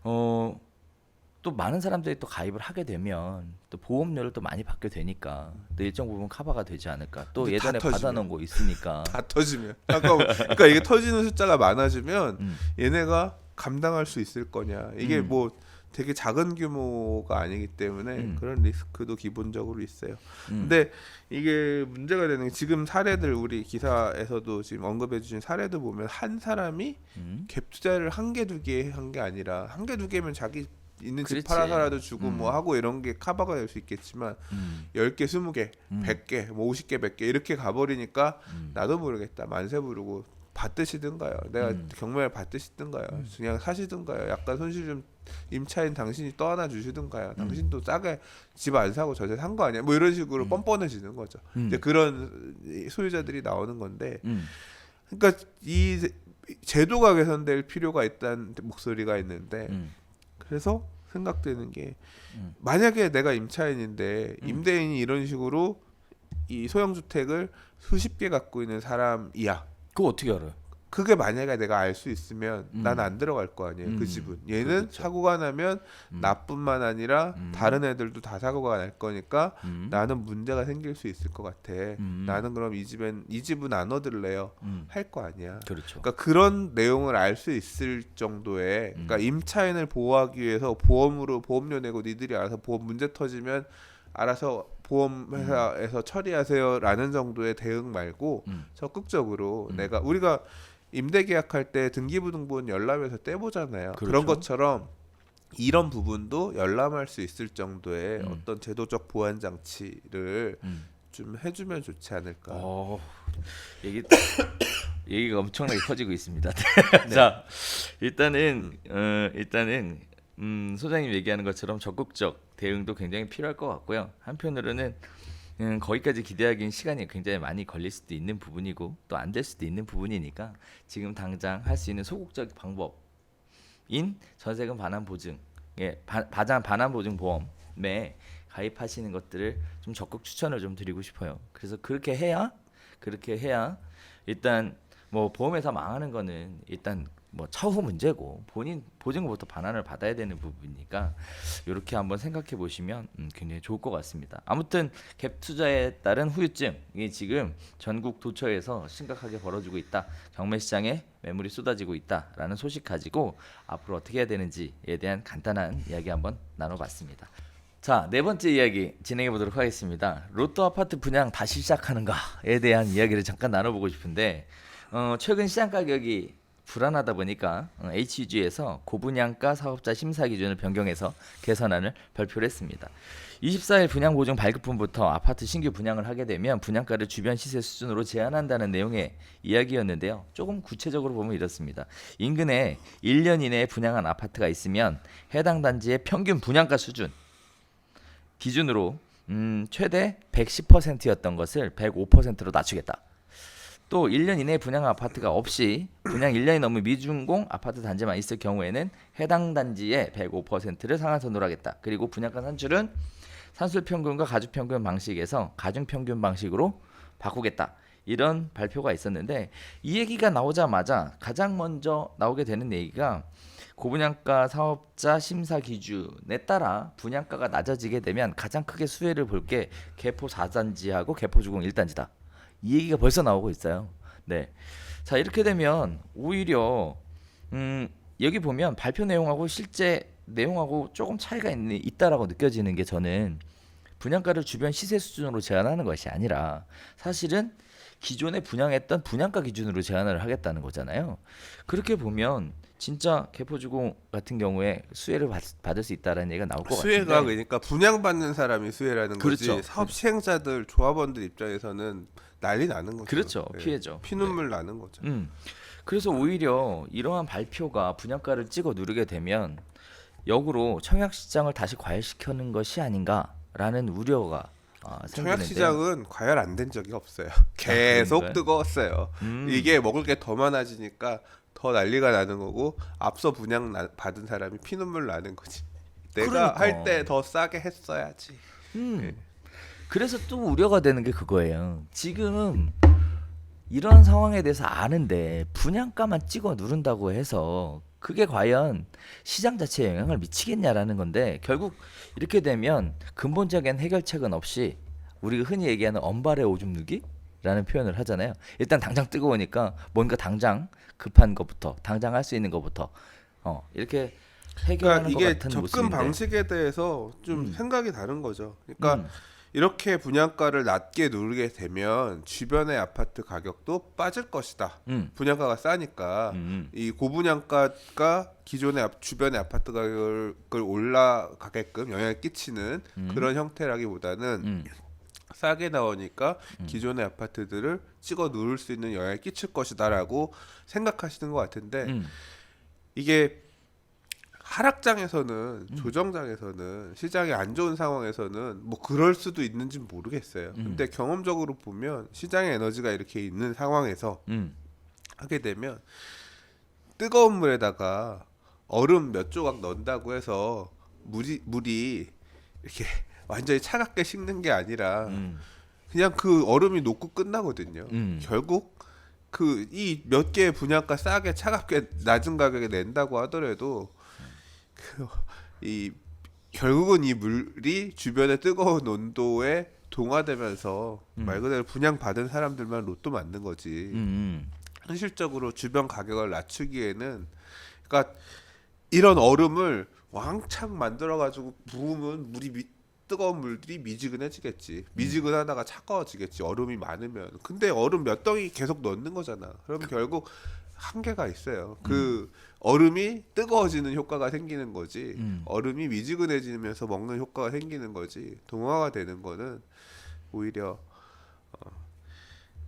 또 많은 사람들이 또 가입을 하게 되면 또 보험료를 또 많이 받게 되니까 또 일정 부분 커버가 되지 않을까. 또 근데 예전에 다 터지면. 받아놓은 거 있으니까. 다 터지면 그러니까 이게 터지는 숫자가 많아지면 얘네가 감당할 수 있을 거냐. 이게 뭐 되게 작은 규모가 아니기 때문에 그런 리스크도 기본적으로 있어요. 근데 이게 문제가 되는 게 지금 사례들 우리 기사에서도 지금 언급해 주신 사례도 보면 한 사람이 갭 투자를 한 개 두 개 한 게 아니라 한 개 두 개면 자기 있는 집 그렇지. 팔아서라도 주고 뭐 하고 이런 게 커버가 될 수 있겠지만 10개, 20개, 100개, 뭐 50개, 100개 이렇게 가버리니까 나도 모르겠다. 만세 부르고 받으시든가요. 내가 경매를 받으시든가요. 그냥 사시든가요. 약간 손실 좀 임차인 당신이 떠안아 주시든가요. 당신도 싸게 집 안 사고 전세 산 거 아니야? 뭐 이런 식으로 뻔뻔해지는 거죠. 이제 그런 소유자들이 나오는 건데, 그러니까 이 제도가 개선될 필요가 있다는 목소리가 있는데, 그래서 생각되는 게 만약에 내가 임차인인데 임대인이 이런 식으로 이 소형 주택을 수십 개 갖고 있는 사람이야. 그거 어떻게 알아요? 그게 만약에 내가 알 수 있으면 난 안 들어갈 거 아니에요. 그 집은. 얘는 그렇죠. 사고가 나면 나뿐만 아니라 다른 애들도 다 사고가 날 거니까 나는 문제가 생길 수 있을 것 같아. 나는 그럼 이 집은 안 얻을래요. 할 거 아니야. 그렇죠. 그러니까 그런 내용을 알 수 있을 정도의 그러니까 임차인을 보호하기 위해서 보험료 내고 니들이 알아서 보험 문제 터지면 알아서 보험회사에서 처리하세요라는 정도의 대응 말고 적극적으로 우리가 임대 계약할 때 등기부등본 열람해서 떼보잖아요. 그렇죠. 그런 것처럼 이런 부분도 열람할 수 있을 정도의 어떤 제도적 보완 장치를 좀 해주면 좋지 않을까. 얘기가 엄청나게 커지고 있습니다. 자, 일단은 소장님 얘기하는 것처럼 적극적 대응도 굉장히 필요할 것 같고요. 한편으로는 거기까지 기대하기엔 시간이 굉장히 많이 걸릴 수도 있는 부분이고 또 안 될 수도 있는 부분이니까 지금 당장 할 수 있는 소극적 방법인 전세금 반환 보증, 반환 보증 보험에 가입하시는 것들을 좀 적극 추천을 좀 드리고 싶어요. 그래서 그렇게 해야 일단 뭐 보험회사 망하는 거는 일단 뭐 차후 문제고 본인 보증금부터 반환을 받아야 되는 부분이니까 이렇게 한번 생각해 보시면 굉장히 좋을 것 같습니다. 아무튼 갭 투자에 따른 후유증이 지금 전국 도처에서 심각하게 벌어지고 있다. 경매 시장에 매물이 쏟아지고 있다라는 소식 가지고 앞으로 어떻게 해야 되는지에 대한 간단한 이야기 한번 나눠봤습니다. 자, 네 번째 이야기 진행해 보도록 하겠습니다. 로또 아파트 분양 다시 시작하는가에 대한 이야기를 잠깐 나눠보고 싶은데 최근 시장 가격이 불안하다 보니까 HUG에서 고분양가 사업자 심사 기준을 변경해서 개선안을 발표를 했습니다. 24일 분양 보증 발급분부터 아파트 신규 분양을 하게 되면 분양가를 주변 시세 수준으로 제한한다는 내용의 이야기였는데요. 조금 구체적으로 보면 이렇습니다. 인근에 1년 이내에 분양한 아파트가 있으면 해당 단지의 평균 분양가 수준 기준으로 최대 110%였던 것을 105%로 낮추겠다. 또 1년 이내에 분양한 아파트가 없이 분양 1년이 넘은 미준공 아파트 단지만 있을 경우에는 해당 단지의 105%를 상한선으로 하겠다. 그리고 분양가 산출은 산술평균과 가중평균 방식에서 가중평균 방식으로 바꾸겠다. 이런 발표가 있었는데 이 얘기가 나오자마자 가장 먼저 나오게 되는 얘기가 고분양가 사업자 심사 기준에 따라 분양가가 낮아지게 되면 가장 크게 수혜를 볼 게 개포 4단지하고 개포 주공 1단지다. 이 얘기가 벌써 나오고 있어요. 네. 자, 이렇게 되면 오히려 여기 보면 발표 내용하고 실제 내용하고 조금 차이가 있다라고 느껴지는 게 저는 분양가를 주변 시세 수준으로 제한하는 것이 아니라 사실은 기존에 분양했던 분양가 기준으로 제한을 하겠다는 거잖아요. 그렇게 보면 진짜 개포주공 같은 경우에 수혜를 받을 수 있다라는 얘기가 나올 것 수혜가 같은데. 그러니까 분양받는 사람이 수혜라는 그렇죠. 거지. 사업 시행자들, 조합원들 입장에서는 난리 나는 거죠. 그렇죠. 예. 피해죠. 피눈물 나는 거죠. 그래서 오히려 이러한 발표가 분양가를 찍어 누르게 되면 역으로 청약 시장을 다시 과열시키는 것이 아닌가라는 우려가 생기는데. 청약 시장은 과열 안 된 적이 없어요. 계속 그런가요? 뜨거웠어요. 이게 먹을 게 더 많아지니까 더 난리가 나는 거고 앞서 받은 사람이 피눈물 나는 거지. 내가 그러니까. 할 때 더 싸게 했어야지. 그래서 또 우려가 되는 게 그거예요. 지금 이런 상황에 대해서 아는데 분양가만 찍어 누른다고 해서 그게 과연 시장 자체에 영향을 미치겠냐라는 건데, 결국 이렇게 되면 근본적인 해결책은 없이 우리가 흔히 얘기하는 언발의 오줌 누기라는 표현을 하잖아요. 일단 당장 뜨거우니까 뭔가 당장 급한 것부터, 당장 할 수 있는 것부터 이렇게 해결하는 그러니까 것 이게 같은 접근 모습인데. 방식에 대해서 좀 생각이 다른 거죠. 그러니까 이렇게 분양가를 낮게 누르게 되면 주변의 아파트 가격도 빠질 것이다. 분양가가 싸니까 이 고분양가가 기존의 주변의 아파트 가격을 올라가게끔 영향을 끼치는 그런 형태라기보다는 싸게 나오니까 기존의 아파트들을 찍어 누를 수 있는 영향을 끼칠 것이다라고 생각하시는 것 같은데, 이게 하락장에서는 조정장에서는 시장이 안 좋은 상황에서는 뭐 그럴 수도 있는지 모르겠어요. 근데 경험적으로 보면 시장의 에너지가 이렇게 있는 상황에서 하게 되면 뜨거운 물에다가 얼음 몇 조각 넣는다고 해서 물이 이렇게 완전히 차갑게 식는 게 아니라 그냥 그 얼음이 녹고 끝나거든요. 결국 그 이 몇 개의 분양가 싸게 차갑게 낮은 가격에 낸다고 하더라도 이 결국은 이 물이 주변의 뜨거운 온도에 동화되면서 말 그대로 분양받은 사람들만 로또 맞는 거지. 현실적으로 주변 가격을 낮추기에는, 그러니까 이런 얼음을 왕창 만들어 가지고 부으면 뜨거운 물들이 미지근해지겠지. 미지근하다가 차가워지겠지. 얼음이 많으면. 근데 얼음 몇 덩이 계속 넣는 거잖아. 그럼 결국 한계가 있어요. 그 얼음이 뜨거워지는 효과가 생기는 거지. 얼음이 미지근해지면서 먹는 효과가 생기는 거지. 동화가 되는 거는 오히려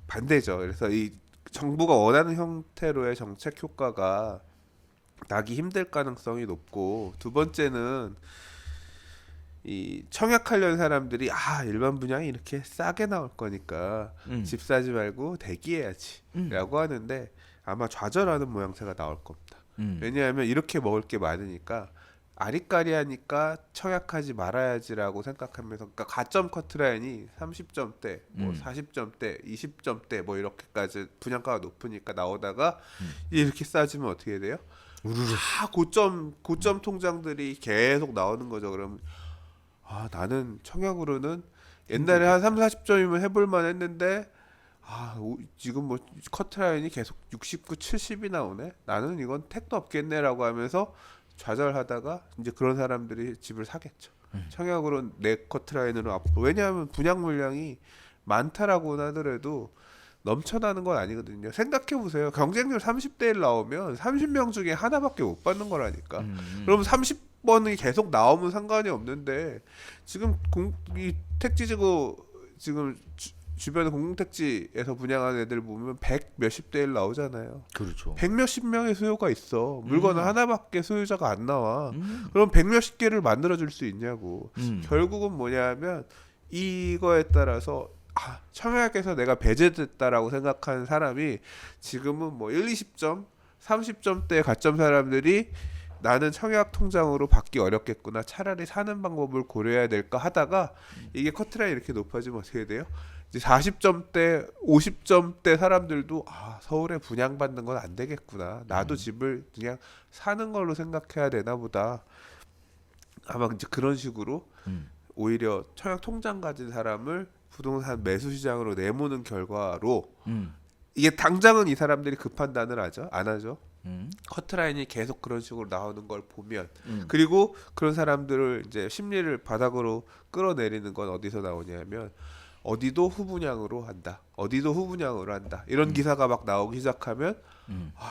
반대죠. 그래서 이 정부가 원하는 형태로의 정책 효과가 나기 힘들 가능성이 높고, 두 번째는 이 청약하려는 사람들이 일반 분양이 이렇게 싸게 나올 거니까 집 사지 말고 대기해야지 라고 하는데 아마 좌절하는 모양새가 나올 겁니다. 왜냐하면 이렇게 먹을 게 많으니까 아리까리하니까 청약하지 말아야지라고 생각하면서, 그러니까 가점 커트라인이 30점대, 뭐 40점대, 20점대 뭐 이렇게까지 분양가가 높으니까 나오다가 이렇게 싸지면 어떻게 돼요? 다 고점 통장들이 계속 나오는 거죠. 그럼 나는 청약으로는 옛날에 한 3, 40점이면 해볼만 했는데 지금 뭐 커트라인이 계속 69, 70이 나오네. 나는 이건 택도 없겠네라고 하면서 좌절하다가 이제 그런 사람들이 집을 사겠죠. 청약으로 내 커트라인으로 앞으로, 왜냐하면 분양 물량이 많다라고 하더라도 넘쳐나는 건 아니거든요. 생각해 보세요. 경쟁률 30대 1 나오면 30명 중에 하나밖에 못 받는 거라니까. 그럼 30번이 계속 나오면 상관이 없는데 지금 이 택지지구 지금 주변 공공택지에서 분양하는 애들 보면 100 몇십 대 1 나오잖아요. 그렇죠. 100 몇십 명의 수요가 있어. 물건은 하나밖에 소유자가 안 나와. 음. 그럼 100 몇십 개를 만들어 줄 수 있냐고. 음. 결국은 뭐냐면 이거에 따라서 청약에서 내가 배제됐다라고 생각하는 사람이 지금은 뭐 1, 20점, 30점대 가점 사람들이 나는 청약 통장으로 받기 어렵겠구나. 차라리 사는 방법을 고려해야 될까 하다가 이게 커트라인 이렇게 높아지면 어떻게 돼요? 이제 40점대, 50점대 사람들도 서울에 분양받는 건 안 되겠구나. 나도 집을 그냥 사는 걸로 생각해야 되나 보다. 아마 이제 그런 식으로 오히려 청약 통장 가진 사람을 부동산 매수 시장으로 내모는 결과로 이게 당장은 이 사람들이 그 판단을 하죠? 안 하죠? 커트라인이 계속 그런 식으로 나오는 걸 보면 그리고 그런 사람들을 이제 심리를 바닥으로 끌어내리는 건 어디서 나오냐면 어디도 후분양으로 한다. 어디도 후분양으로 한다. 이런 기사가 막 나오기 시작하면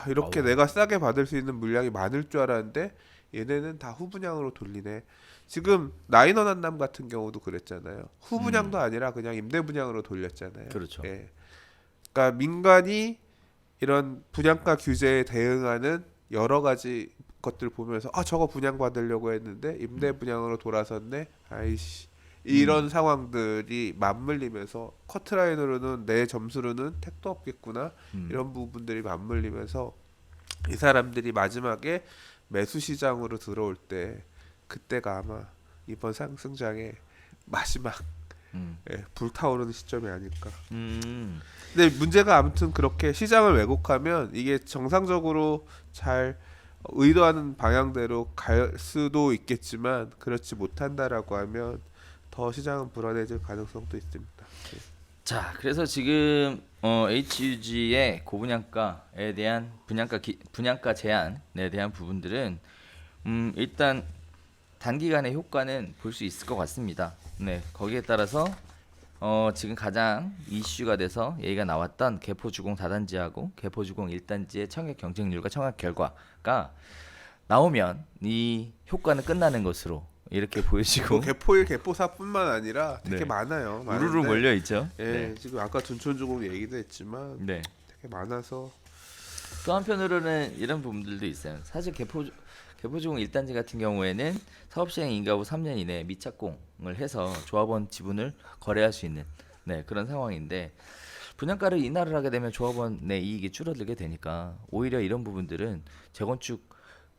이렇게 내가 싸게 받을 수 있는 물량이 많을 줄 알았는데 얘네는 다 후분양으로 돌리네. 지금 나인원 한남 같은 경우도 그랬잖아요. 후분양도 아니라 그냥 임대분양으로 돌렸잖아요. 그렇죠. 예. 그러니까 민간이 이런 분양가 규제에 대응하는 여러 가지 것들 보면서 저거 분양받으려고 했는데 임대분양으로 돌아섰네. 아이씨. 이런 상황들이 맞물리면서 커트라인으로는 내 점수로는 택도 없겠구나. 이런 부분들이 맞물리면서 이 사람들이 마지막에 매수 시장으로 들어올 때 그때가 아마 이번 상승장의 마지막 불타오르는 시점이 아닐까. 근데 문제가 아무튼 그렇게 시장을 왜곡하면 이게 정상적으로 잘 의도하는 방향대로 갈 수도 있겠지만 그렇지 못한다라고 하면 더 시장은 불안해질 가능성도 있습니다. 자, 그래서 지금 HUG의 고분양가에 대한 분양가 제한에 대한 부분들은 일단 단기간의 효과는 볼 수 있을 것 같습니다. 네, 거기에 따라서 지금 가장 이슈가 돼서 얘기가 나왔던 개포주공 다단지하고 개포주공 1단지의 청약 경쟁률과 청약 결과가 나오면 이 효과는 끝나는 것으로 이렇게 보여지고 개포1, 개포4뿐만 아니라 되게 네. 많아요. 우르르 몰려 있죠. 예, 네. 지금 아까 둔촌주공 얘기도 했지만 네. 되게 많아서 또 한편으로는 이런 부분들도 있어요. 사실 개포주공 1단지 같은 경우에는 사업시행 인가 후 3년 이내에 미착공을 해서 조합원 지분을 거래할 수 있는 그런 상황인데 분양가를 인하를 하게 되면 조합원의 이익이 줄어들게 되니까 오히려 이런 부분들은 재건축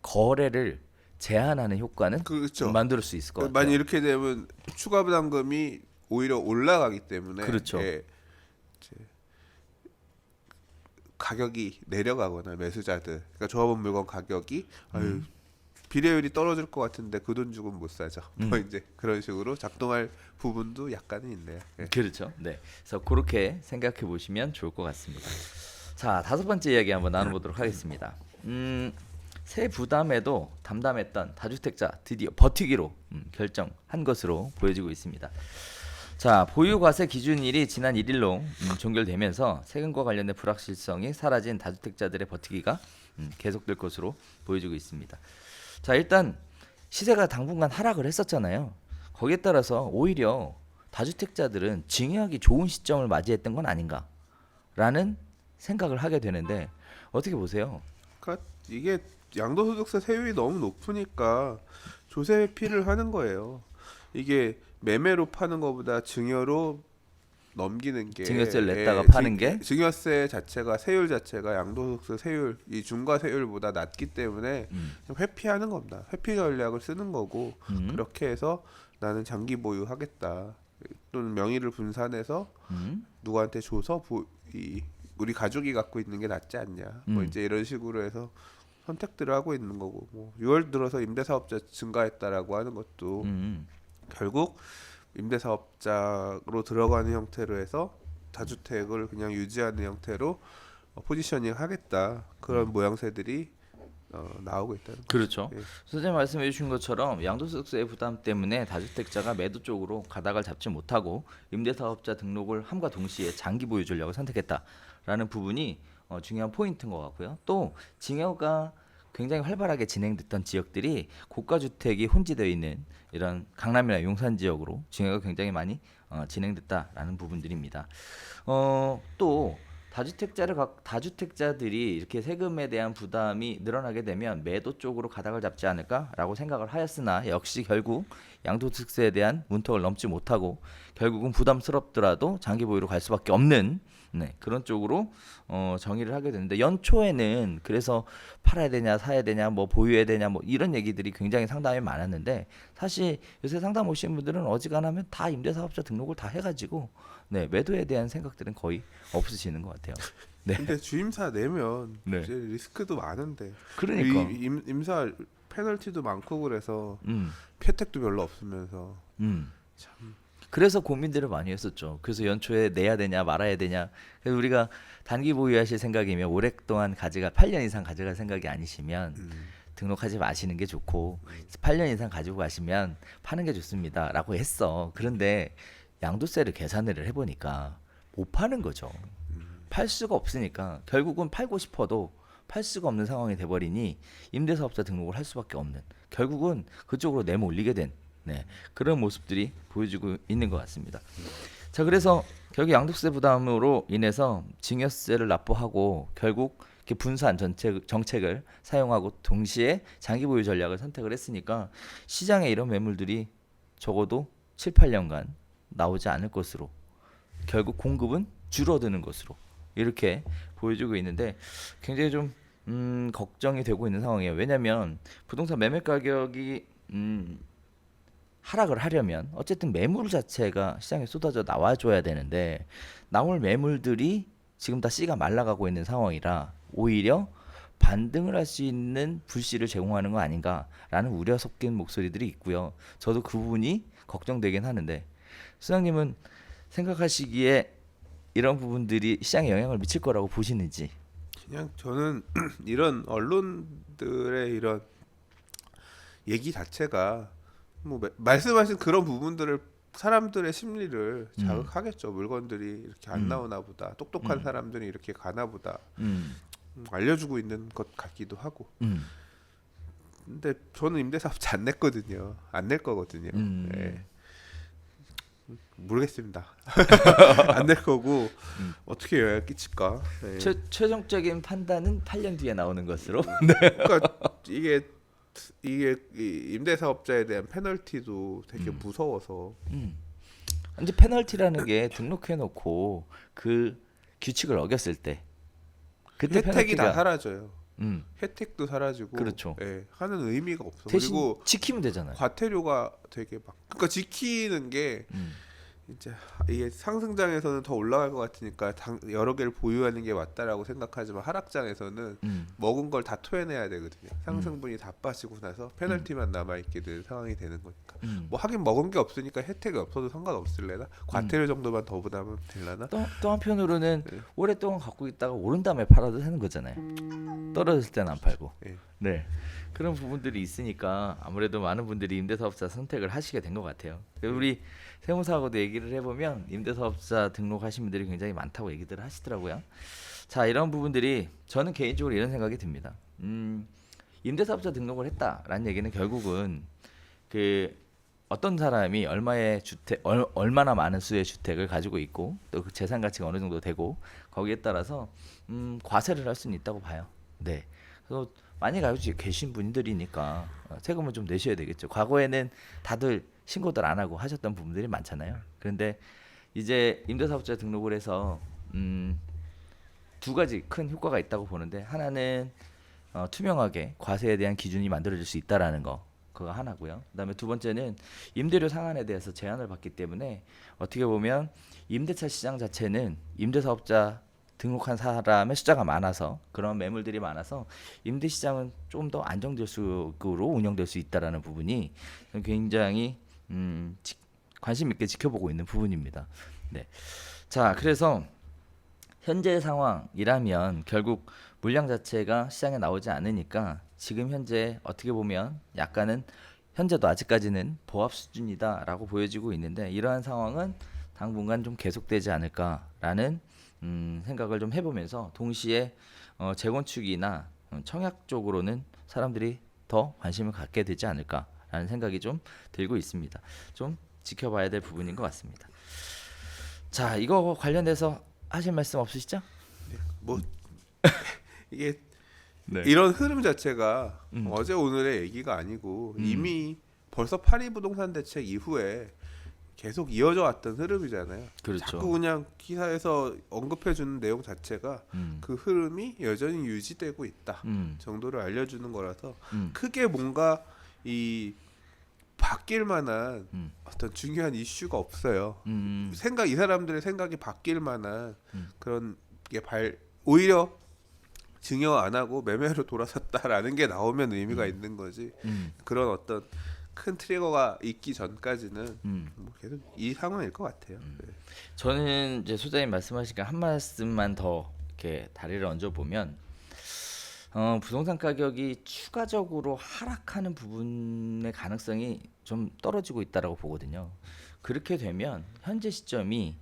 거래를 제한하는 효과는 그렇죠. 만들 수 있을 것 같아요. 만약 이렇게 되면 추가 부담금이 오히려 올라가기 때문에 그렇죠. 이제 가격이 내려가거나 매수자들, 그러니까 조합원 물건 가격이 비례율이 떨어질 것 같은데 그 돈 주고는 못 사죠. 뭐 이제 그런 식으로 작동할 부분도 약간은 있네요. 예. 그렇죠. 네. 그래서 그렇게 생각해 보시면 좋을 것 같습니다. 자, 5번째 이야기 한번 나눠보도록 하겠습니다. 세 부담에도 담담했던 다주택자 드디어 버티기로 결정한 것으로 보여지고 있습니다. 자, 보유과세 기준일이 지난 1일로 종결되면서 세금과 관련된 불확실성이 사라진 다주택자들의 버티기가 계속될 것으로 보여지고 있습니다. 자, 일단 시세가 당분간 하락을 했었잖아요. 거기에 따라서 오히려 다주택자들은 증여하기 좋은 시점을 맞이했던 건 아닌가라는 생각을 하게 되는데 어떻게 보세요? 그러니까 이게 양도소득세 세율이 너무 높으니까 조세 회피를 하는 거예요. 이게 매매로 파는 것보다 증여로 넘기는 게 증여세를 냈다가 파는 게 증여세 자체가 세율 자체가 양도소득세 세율 이 중과 세율보다 낮기 때문에 좀 회피하는 겁니다. 회피 전략을 쓰는 거고 그렇게 해서 나는 장기 보유하겠다 또는 명의를 분산해서 누구한테 줘서 우리 가족이 갖고 있는 게 낫지 않냐 뭐 이제 이런 식으로 해서 선택들을 하고 있는 거고 뭐 6월 들어서 임대사업자 증가했다라고 하는 것도 결국 임대사업자로 들어가는 형태로 해서 다주택을 그냥 유지하는 형태로 포지셔닝 하겠다 그런 모양새들이 나오고 있다는 거죠. 그렇죠. 예. 선생님 말씀해 주신 것처럼 양도소득세 부담 때문에 다주택자가 매도 쪽으로 가닥을 잡지 못하고 임대사업자 등록을 함과 동시에 장기 보유 전략을 선택했다라는 부분이 중요한 포인트인 것 같고요. 또 증여가 굉장히 활발하게 진행됐던 지역들이 고가주택이 혼재되어 있는 이런 강남이나 용산 지역으로 증여가 굉장히 많이 진행됐다라는 부분들입니다. 또 다주택자들이 이렇게 세금에 대한 부담이 늘어나게 되면 매도 쪽으로 가닥을 잡지 않을까라고 생각을 하였으나 역시 결국 양도특세에 대한 문턱을 넘지 못하고 결국은 부담스럽더라도 장기 보유로 갈 수밖에 없는 그런 쪽으로 정의를 하게 되는데 연초에는 그래서 팔아야 되냐 사야 되냐 뭐 보유해야 되냐 뭐 이런 얘기들이 굉장히 상담이 많았는데 사실 요새 상담 오시는 분들은 어지간하면 다 임대사업자 등록을 다 해가지고 매도에 대한 생각들은 거의 없으시는 것 같아요. 네. 근데 주임사 내면 네. 이제 리스크도 많은데 그러니까. 임사 페널티도 많고 그래서 음. 혜택도 별로 없으면서 참. 그래서 고민들을 많이 했었죠. 그래서 연초에 내야 되냐 말아야 되냐. 그래서 우리가 단기 보유하실 생각이면 오랫동안 8년 이상 가져갈 생각이 아니시면 등록하지 마시는 게 좋고 8년 이상 가지고 가시면 파는 게 좋습니다라고 했어. 그런데 양도세를 계산을 해보니까 못 파는 거죠. 팔 수가 없으니까 결국은 팔고 싶어도 팔 수가 없는 상황이 돼버리니 임대사업자 등록을 할 수밖에 없는 결국은 그쪽으로 내몰리게 된 그런 모습들이 보여지고 있는 것 같습니다. 자, 그래서 결국 양도세 부담으로 인해서 증여세를 납부하고 결국 이렇게 분산 정책을 사용하고 동시에 장기 보유 전략을 선택을 했으니까 시장에 이런 매물들이 적어도 7, 8년간 나오지 않을 것으로 결국 공급은 줄어드는 것으로 이렇게 보여주고 있는데 굉장히 좀 걱정이 되고 있는 상황이에요. 왜냐하면 부동산 매매 가격이 하락을 하려면 어쨌든 매물 자체가 시장에 쏟아져 나와줘야 되는데 나올 매물들이 지금 다 씨가 말라가고 있는 상황이라 오히려 반등을 할 수 있는 불씨를 제공하는 거 아닌가라는 우려 섞인 목소리들이 있고요. 저도 그 부분이 걱정되긴 하는데 수장님은 생각하시기에 이런 부분들이 시장에 영향을 미칠 거라고 보시는지? 그냥 저는 이런 언론들의 이런 얘기 자체가 뭐 말씀하신 그런 부분들을 사람들의 심리를 자극하겠죠. 물건들이 이렇게 안 나오나 보다. 똑똑한 사람들이 이렇게 가나 보다. 알려주고 있는 것 같기도 하고. 근데 저는 임대사업자 안 냈거든요. 안 낼 거거든요. 네. 모르겠습니다. 안 낼 거고 어떻게 영향을 끼칠까. 네. 최종적인 판단은 8년 뒤에 나오는 것으로. 그러니까 이게 이 임대사업자에 대한 페널티도 되게 무서워서. 이제 페널티라는 게 등록해놓고 그 규칙을 어겼을 때 그때 혜택이 페널티가, 다 사라져요. 혜택도 사라지고. 그렇죠. 예, 하는 의미가 없어. 대신 그리고 지키면 되잖아요. 과태료가 되게 막 그러니까 지키는 게 이제 이게 상승장에서는 더 올라갈 것 같으니까 여러 개를 보유하는 게 맞다라고 생각하지만 하락장에서는 먹은 걸 다 토해내야 되거든요. 상승분이 다 빠지고 나서 페널티만 남아 있게 되는 상황이 되는 거니까. 뭐 하긴 먹은 게 없으니까 혜택이 없어도 상관없을래나? 과태료 정도만 더 부담하면 되려나? 또 한편으로는 오랫동안 갖고 있다가 오른 다음에 팔아도 되는 거잖아요. 떨어졌을 때는 안 팔고. 예. 네. 그런 부분들이 있으니까 아무래도 많은 분들이 임대사업자 선택을 하시게 된 것 같아요. 우리 세무사하고도 얘기를 해보면 임대사업자 등록하신 분들이 굉장히 많다고 얘기들을 하시더라고요. 자, 이런 부분들이 저는 개인적으로 이런 생각이 듭니다. 임대사업자 등록을 했다라는 얘기는 결국은 그 어떤 사람이 얼마나 많은 수의 주택을 가지고 있고 또 그 재산 가치가 어느 정도 되고 거기에 따라서 과세를 할 수는 있다고 봐요. 네. 그래서 많이 가지고 계신 분들이니까 세금을 좀 내셔야 되겠죠. 과거에는 다들 신고들 안 하고 하셨던 부분들이 많잖아요. 그런데 이제 임대사업자 등록을 해서 두 가지 큰 효과가 있다고 보는데 하나는 투명하게 과세에 대한 기준이 만들어질 수 있다라는 거. 그거 하나고요. 그다음에 두 번째는 임대료 상한에 대해서 제한을 받기 때문에 어떻게 보면 임대차 시장 자체는 임대사업자 등록한 사람의 숫자가 많아서 그런 매물들이 많아서 임대 시장은 좀 더 안정될 수로 운영될 수 있다라는 부분이 굉장히 관심 있게 지켜보고 있는 부분입니다. 네. 자, 그래서 현재 상황이라면 결국 물량 자체가 시장에 나오지 않으니까 지금 현재 어떻게 보면 약간은 현재도 아직까지는 보합 수준이다라고 보여지고 있는데 이러한 상황은 당분간 좀 계속되지 않을까라는 생각을 좀 해보면서 동시에 재건축이나 청약 쪽으로는 사람들이 더 관심을 갖게 되지 않을까라는 생각이 좀 들고 있습니다. 좀 지켜봐야 될 부분인 것 같습니다. 자, 이거 관련돼서 하실 말씀 없으시죠? 뭐 이게 네. 이런 흐름 자체가 어제 오늘의 얘기가 아니고 이미 벌써 파리 부동산 대책 이후에 계속 이어져 왔던 흐름이잖아요. 그렇죠. 자꾸 그냥 기사에서 언급해 주는 내용 자체가 그 흐름이 여전히 유지되고 있다 정도를 알려주는 거라서 크게 뭔가 이 바뀔 만한 어떤 중요한 이슈가 없어요. 이 사람들의 생각이 바뀔 만한 그런 게 오히려 증여 안 하고 매매로 돌아섰다라는 게 나오면 의미가 있는 거지. 그런 어떤 큰 트리거가 있기 전까지는 뭐 계속 이 상황일 것 같아요. 네. 저는 이제 소장님 말씀하시니까 한 말씀만 더 이렇게 다리를 얹어 보면 부동산 가격이 추가적으로 하락하는 부분의 가능성이 좀 떨어지고 있다라고 보거든요. 그렇게 되면 현재 시점이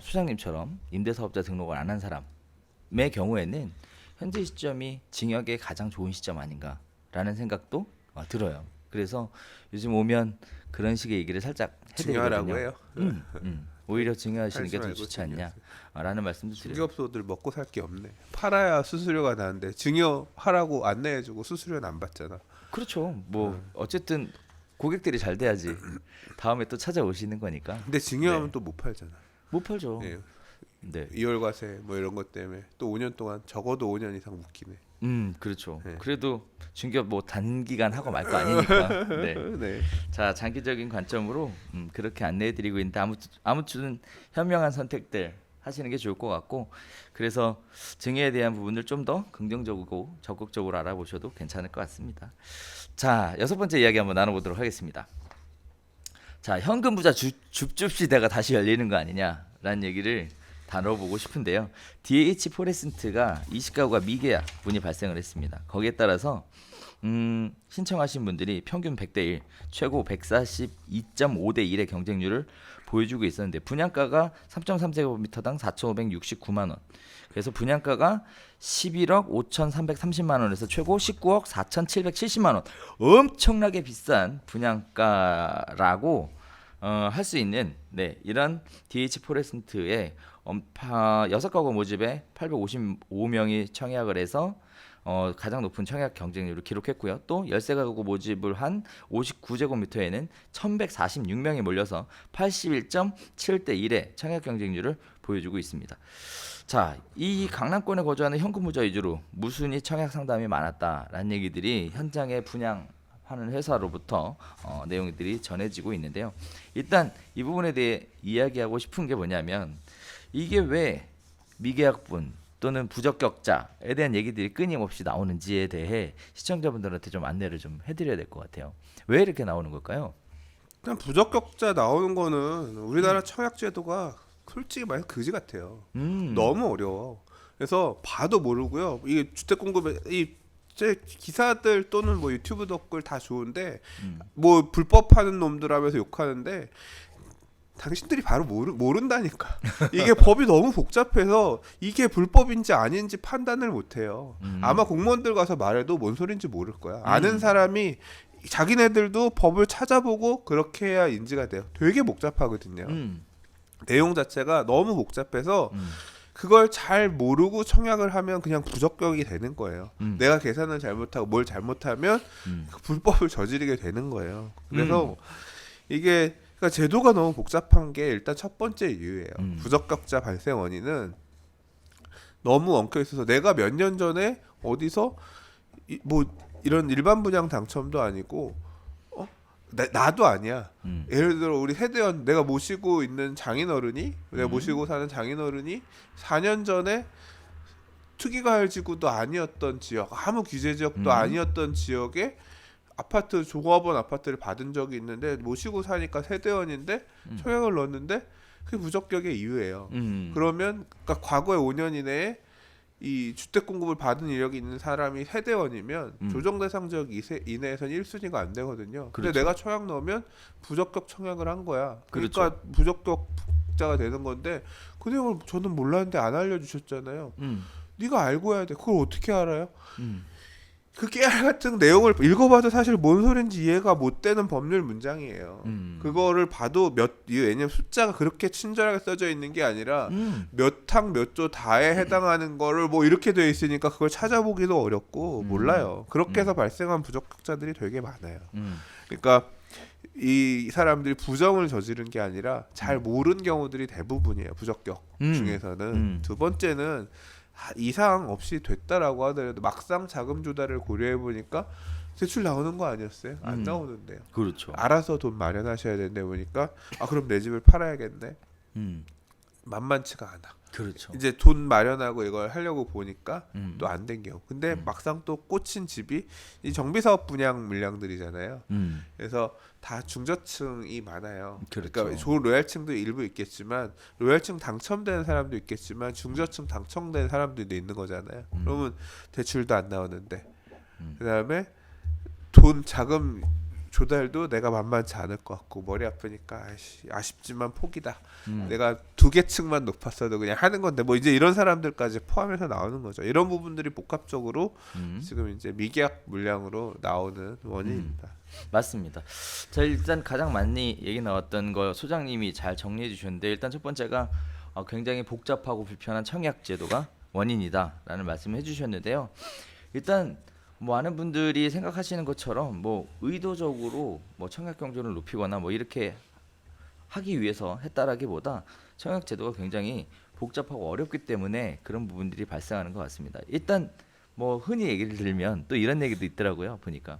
소장님처럼 임대사업자 등록을 안 한 사람의 경우에는 현재 시점이 증여에 가장 좋은 시점 아닌가라는 생각도 들어요. 그래서 요즘 오면 그런 식의 얘기를 살짝 증여하라고 해드리거든요. 해요. 오히려 증여하시는 게 더 말고 좋지 않냐라는 말씀도 드려요. 중개업소들 먹고 살 게 없네. 팔아야 수수료가 나는데 증여하라고 안내해주고 수수료는 안 받잖아. 그렇죠. 뭐 어쨌든 고객들이 잘 돼야지 다음에 또 찾아오시는 거니까. 근데 증여하면 네. 또 못 팔잖아. 못 팔죠. 네. 네. 2월 과세 뭐 이런 것 때문에 또 5년 동안 적어도 5년 이상 묵히네. 그렇죠. 네. 그래도 중개업 뭐 단기간 하고 말 거 아니니까. 네. 네. 자, 장기적인 관점으로 그렇게 안내해드리고 있는데 아무튼 현명한 선택들 하시는 게 좋을 것 같고, 그래서 증여에 대한 부분을 좀 더 긍정적이고 적극적으로 알아보셔도 괜찮을 것 같습니다. 자, 6번째 이야기 한번 나눠보도록 하겠습니다. 자, 현금 부자 줍줍 시대가 다시 열리는 거 아니냐라는 얘기를 다뤄보고 싶은데요. DH 포레스트가 이 시가구가 미계약 문이 발생을 했습니다. 거기에 따라서 신청하신 분들이 평균 100대 1, 최고 142.5대 1의 경쟁률을 보여주고 있었는데 분양가가 3.3제곱미터당 4,569만 원. 그래서 분양가가 11억 5,330만 원에서 최고 19억 4,770만 원. 엄청나게 비싼 분양가라고 할 수 있는 이런 DH 포레스트의 6가구 모집에 855명이 청약을 해서 가장 높은 청약 경쟁률을 기록했고요. 또 13가구 모집을 한 59제곱미터에는 1146명이 몰려서 81.7대 1의 청약 경쟁률을 보여주고 있습니다. 자, 이 강남권에 거주하는 현금부자 위주로 무순위 청약 상담이 많았다라는 얘기들이 현장에 분양하는 회사로부터 내용들이 전해지고 있는데요. 일단 이 부분에 대해 이야기하고 싶은 게 뭐냐면 이게 왜 미계약분 또는 부적격자에 대한 얘기들이 끊임없이 나오는지에 대해 시청자분들한테 좀 안내를 좀 해드려야 될 것 같아요. 왜 이렇게 나오는 걸까요? 그냥 부적격자 나오는 거는 우리나라 청약 제도가 솔직히 말해서 그지 같아요. 너무 어려워. 그래서 봐도 모르고요. 이게 주택 공급에 제 기사들 또는 뭐 유튜브 댓글 다 좋은데 뭐 불법하는 놈들 하면서 욕하는데 당신들이 바로 모른다니까. 이게 법이 너무 복잡해서 이게 불법인지 아닌지 판단을 못해요. 아마 공무원들 가서 말해도 뭔 소린지 모를 거야. 아는 사람이 자기네들도 법을 찾아보고 그렇게 해야 인지가 돼요. 되게 복잡하거든요. 내용 자체가 너무 복잡해서 그걸 잘 모르고 청약을 하면 그냥 부적격이 되는 거예요. 내가 계산을 잘못하고 뭘 잘못하면 그 불법을 저지르게 되는 거예요. 그래서 이게 그러니까 제도가 너무 복잡한 게 일단 첫 번째 이유예요. 부적격자 발생 원인은 너무 엉켜 있어서 내가 몇 년 전에 어디서 뭐 이런 일반 분양 당첨도 아니고 나도 아니야. 예를 들어 우리 세대원 내가 모시고 있는 장인어른이 내가 모시고 사는 장인어른이 4년 전에 투기가열지구도 아니었던 지역, 아무 규제 지역도 아니었던 지역에 아파트 조합원 아파트를 받은 적이 있는데 모시고 사니까 세대원인데 청약을 넣었는데 그게 부적격의 이유예요. 그러면 그러니까 과거에 5년 이내에 이 주택 공급을 받은 이력이 있는 사람이 세대원이면 조정 대상 지역 이내에서는 1순위가 안 되거든요. 근데 그렇죠. 내가 청약 넣으면 부적격 청약을 한 거야. 그렇죠. 그러니까 부적격자가 되는 건데 그 내용을 저는 몰랐는데 안 알려주셨잖아요. 네가 알고 해야 돼. 그걸 어떻게 알아요? 그 깨알 같은 내용을 읽어봐도 사실 뭔 소린지 이해가 못 되는 법률 문장이에요. 그거를 봐도 왜냐면 숫자가 그렇게 친절하게 써져 있는 게 아니라 몇 항 몇 조 다에 해당하는 거를 뭐 이렇게 돼 있으니까 그걸 찾아보기도 어렵고 몰라요. 그렇게 해서 발생한 부적격자들이 되게 많아요. 그러니까 이 사람들이 부정을 저지른 게 아니라 잘 모르는 경우들이 대부분이에요. 부적격 중에서는. 두 번째는 이상 없이 됐다라고 하더라도 막상 자금 조달을 고려해 보니까 대출 나오는 거 아니었어요? 안 나오는데요. 그렇죠. 알아서 돈 마련하셔야 되는데 보니까 그럼 내 집을 팔아야겠네. 만만치가 않아. 그렇죠. 이제 돈 마련하고 이걸 하려고 보니까 또 안 된 경우. 근데 막상 또 꽂힌 집이 이 정비사업 분양 물량들이잖아요. 그래서 다 중저층이 많아요. 그렇죠. 그러니까 좋은 로얄층도 일부 있겠지만 로얄층 당첨되는 사람도 있겠지만 중저층 당첨된 사람들도 있는 거잖아요. 그러면 대출도 안 나오는데 그다음에 돈 자금 조달도 내가 만만치 않을 것 같고 머리 아프니까 아쉽지만 포기다. 내가 2개 층만 높았어도 그냥 하는 건데 뭐 이제 이런 사람들까지 포함해서 나오는 거죠. 이런 부분들이 복합적으로 지금 이제 미계약 물량으로 나오는 원인입니다. 맞습니다. 자, 일단 가장 많이 얘기 나왔던 거 소장님이 잘 정리해 주셨는데 일단 첫 번째가 굉장히 복잡하고 불편한 청약 제도가 원인이다라는 말씀을 해주셨는데요. 일단 뭐 많은 분들이 생각하시는 것처럼 뭐 의도적으로 뭐 청약 경조를 높이거나 뭐 이렇게 하기 위해서 했다라기보다 청약 제도가 굉장히 복잡하고 어렵기 때문에 그런 부분들이 발생하는 것 같습니다. 일단 뭐 흔히 얘기를 들면 또 이런 얘기도 있더라고요. 보니까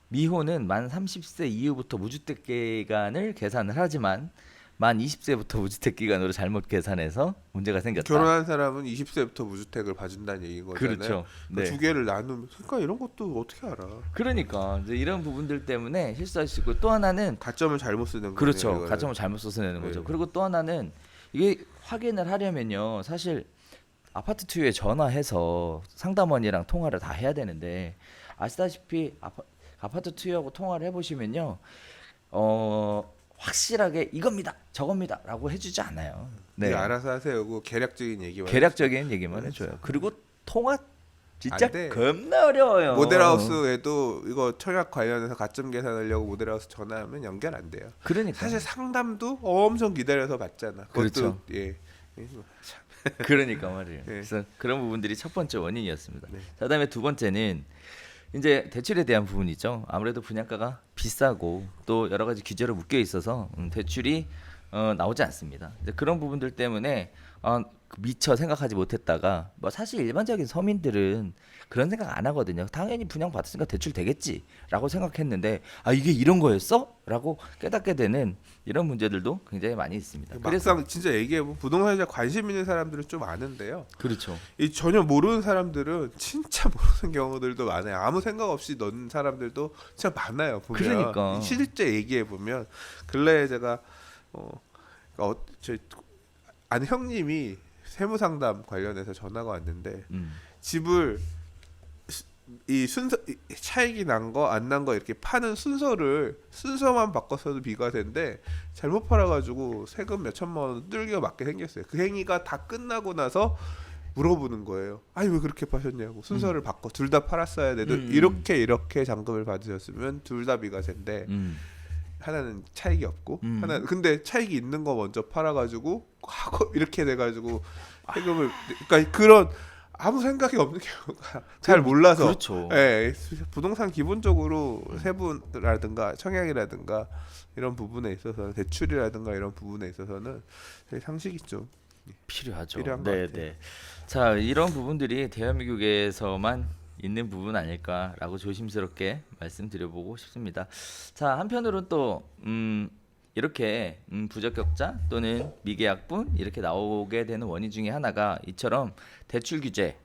미혼은 만 30세 이후부터 무주택 기간을 계산을 하지만 만 20세부터 무주택 기간으로 잘못 계산해서 문제가 생겼다. 결혼한 사람은 20세부터 무주택을 봐준다는 얘기인 거잖아요. 그렇죠. 그 두 개를 나누면 그러니까 이런 것도 어떻게 알아? 그러니까 이제 이런 부분들 때문에 실수할 수 있고 또 하나는 가점을 잘못 쓰는 그렇죠. 거네요. 가점을 잘못 써서 내는 거죠. 네. 그리고 또 하나는 이게 확인을 하려면요. 사실 아파트 투유에 전화해서 상담원이랑 통화를 다 해야 되는데 아시다시피 아파트 투유하고 통화를 해보시면요. 확실하게 이겁니다, 저겁니다라고 해주지 않아요. 네, 알아서 하세요. 그 계략적인 얘기만. 계략적인 얘기만 해줘요. 그리고 통화 진짜 안 돼. 겁나 어려워요. 모델하우스에도 이거 청약 관련해서 가점 계산하려고 모델하우스 전화하면 연결 안 돼요. 그러니까 사실 상담도 엄청 기다려서 받잖아. 그것도 그렇죠. 예. 그러니까 말이에요. 네. 그래서 그런 부분들이 첫 번째 원인이었습니다. 네. 자, 그다음에 두 번째는 이제 대출에 대한 부분이죠. 아무래도 분양가가 비싸고 또 여러 가지 규제로 묶여 있어서 대출이 나오지 않습니다. 이제 그런 부분들 때문에 미처 생각하지 못했다가 뭐 사실 일반적인 서민들은 그런 생각 안 하거든요. 당연히 분양 받았으니까 대출 되겠지라고 생각했는데 이게 이런 거였어?라고 깨닫게 되는 이런 문제들도 굉장히 많이 있습니다. 막상 진짜 얘기해보면 부동산에 관심 있는 사람들은 좀 아는데요. 그렇죠. 이 전혀 모르는 사람들은 진짜 모르는 경우들도 많아요. 아무 생각 없이 넣는 사람들도 진짜 많아요. 보면. 그러니까. 실제 얘기해보면 근래에 제가 저희 아는 형님이 세무상담 관련해서 전화가 왔는데 집을 차익이 난 거 안 난 거 이렇게 파는 순서만 바꿨어도 비과세인데 잘못 팔아가지고 세금 몇 천만 원 뚫기가 맞게 생겼어요. 그 행위가 다 끝나고 나서 물어보는 거예요. 아니 왜 그렇게 파셨냐고. 순서를 바꿔 둘 다 팔았어야 돼도 이렇게 잔금을 받으셨으면 둘 다 비과세인데 하나는 차익이 없고 하나는 근데 차익이 있는 거 먼저 팔아가지고 하고 이렇게 돼가지고 세금을 그러니까 그런 아무 생각이 없는 경우가 잘 몰라서 그렇죠. 예, 부동산 기본적으로 세부라든가 청약이라든가 이런 부분에 있어서 대출이라든가 이런 부분에 있어서는 상식이 좀 필요하죠. 필요한 것 같아요. 자, 이런 부분들이 대한민국에서만 있는 부분 아닐까라고 조심스럽게 말씀드려보고 싶습니다. 자, 한편으로는 또 이렇게 부적격자 또는 미계약분 이렇게 나오게 되는 원인 중에 하나가 이처럼 대출 규제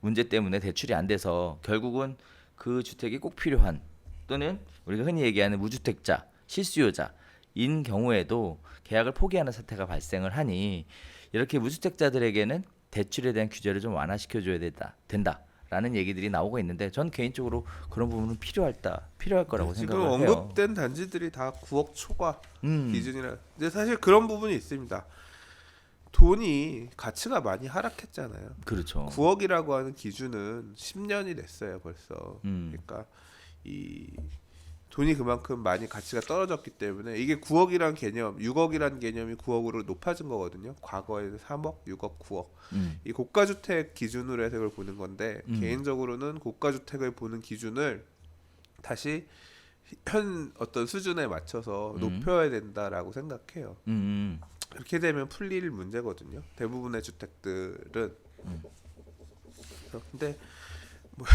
문제 때문에 대출이 안 돼서 결국은 그 주택이 꼭 필요한 또는 우리가 흔히 얘기하는 무주택자, 실수요자인 경우에도 계약을 포기하는 사태가 발생을 하니 이렇게 무주택자들에게는 대출에 대한 규제를 좀 완화시켜줘야 된다라는 얘기들이 나오고 있는데 전 개인적으로 그런 부분은 필요할 거라고 지금 생각을 해요. 언급된 단지들이 다 9억 초과 음, 기준이라. 근데 사실 그런 부분이 있습니다. 돈이 가치가 많이 하락했잖아요. 그렇죠. 9억이라고 하는 기준은 10년이 됐어요 벌써. 음. 그러니까 이 돈이 그만큼 많이 가치가 떨어졌기 때문에 이게 9억이란 개념, 6억이란 개념이 9억으로 높아진 거거든요. 과거에는 3억, 6억, 9억. 이 고가주택 기준으로 해서 그걸 보는 건데 개인적으로는 고가주택을 보는 기준을 다시 현 어떤 수준에 맞춰서 높여야 된다라고 생각해요. 그렇게 되면 풀릴 문제거든요. 대부분의 주택들은. 근데 뭐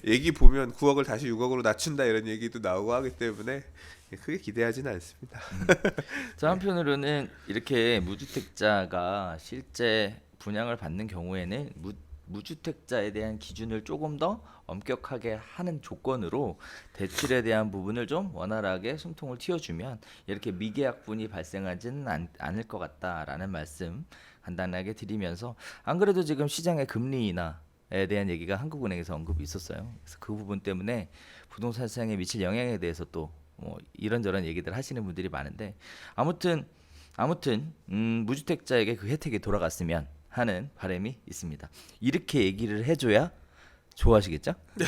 얘기 보면 9억을 다시 6억으로 낮춘다 이런 얘기도 나오고 하기 때문에 크게 기대하지는 않습니다. 자, 한편으로는 이렇게 무주택자가 실제 분양을 받는 경우에는 무주택자에 대한 기준을 조금 더 엄격하게 하는 조건으로 대출에 대한 부분을 좀 원활하게 숨통을 틔워주면 이렇게 미계약분이 발생하지는 않을 것 같다라는 말씀 간단하게 드리면서, 안 그래도 지금 시장의 금리 인하에 대한 얘기가 한국은행에서 언급이 있었어요. 그래서 그 부분 때문에 부동산 시장에 미칠 영향에 대해서 또 이런저런 얘기들 하시는 분들이 많은데, 아무튼 무주택자에게 그 혜택이 돌아갔으면 하는 바람이 있습니다. 이렇게 얘기를 해줘야 좋아하시겠죠? 네.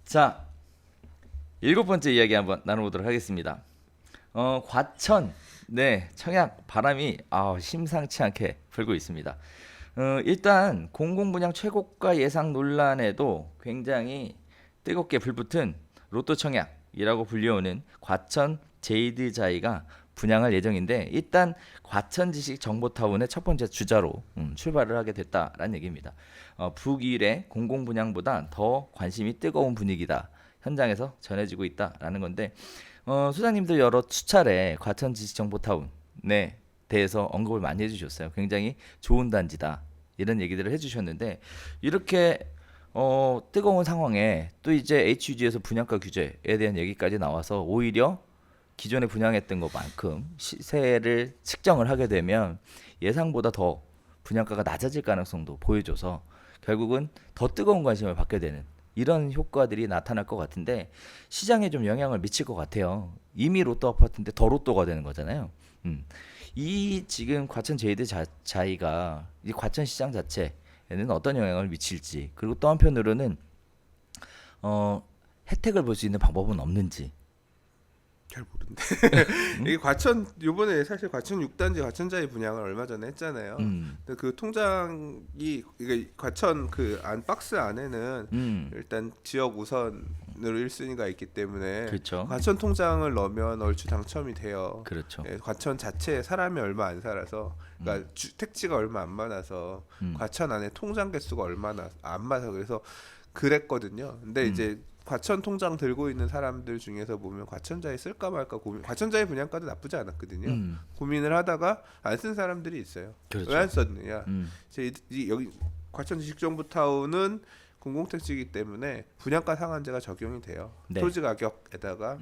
자, 7번째 이야기 한번 나눠보도록 하겠습니다. 과천, 네, 청약 바람이 심상치 않게 불고 있습니다. 일단 공공분양 최고가 예상 논란에도 굉장히 뜨겁게 불붙은 로또 청약이라고 불리우는 과천 제이드자이가 분양할 예정인데, 일단 과천지식 정보타운의 첫 번째 주자로 출발을 하게 됐다라는 얘기입니다. 북일의 공공분양보다 더 관심이 뜨거운 분위기다, 현장에서 전해지고 있다라는 건데, 소장님들 여러 수차례 과천지식 정보타운에 대해서 언급을 많이 해주셨어요. 굉장히 좋은 단지다 이런 얘기들을 해주셨는데, 이렇게 뜨거운 상황에 또 이제 HUG에서 분양가 규제에 대한 얘기까지 나와서 오히려 기존에 분양했던 것만큼 시세를 측정을 하게 되면 예상보다 더 분양가가 낮아질 가능성도 보여줘서 결국은 더 뜨거운 관심을 받게 되는 이런 효과들이 나타날 것 같은데, 시장에 좀 영향을 미칠 것 같아요. 이미 로또 아파트인데 더 로또가 되는 거잖아요. 이 지금 과천 제이드 자이가 이 과천 시장 자체에는 어떤 영향을 미칠지, 그리고 또 한편으로는 혜택을 볼 수 있는 방법은 없는지. 잘 모른데. 이게 과천 요번에 사실 과천 6단지 과천자이 분양을 얼마 전에 했잖아요. 근데 그 통장이 이게 과천 그 안 박스 안에는 일단 지역 우선으로 1순위가 있기 때문에 그렇죠. 과천 통장을 넣으면 얼추 당첨이 돼요. 그렇죠. 예, 과천 자체에 사람이 얼마 안 살아서, 그러니까 택지가 얼마 안 많아서 과천 안에 통장 개수가 얼마나 안 많아서 그래서 그랬거든요. 근데 이제 과천 통장 들고 있는 사람들 중에서 보면 과천자에 쓸까 말까 고민, 과천자의 분양가도 나쁘지 않았거든요. 고민을 하다가 안 쓴 사람들이 있어요. 그렇죠. 왜 안 썼느냐? 여기 과천 지식정보타운은 공공택지이기 때문에 분양가 상한제가 적용이 돼요. 네. 토지 가격에다가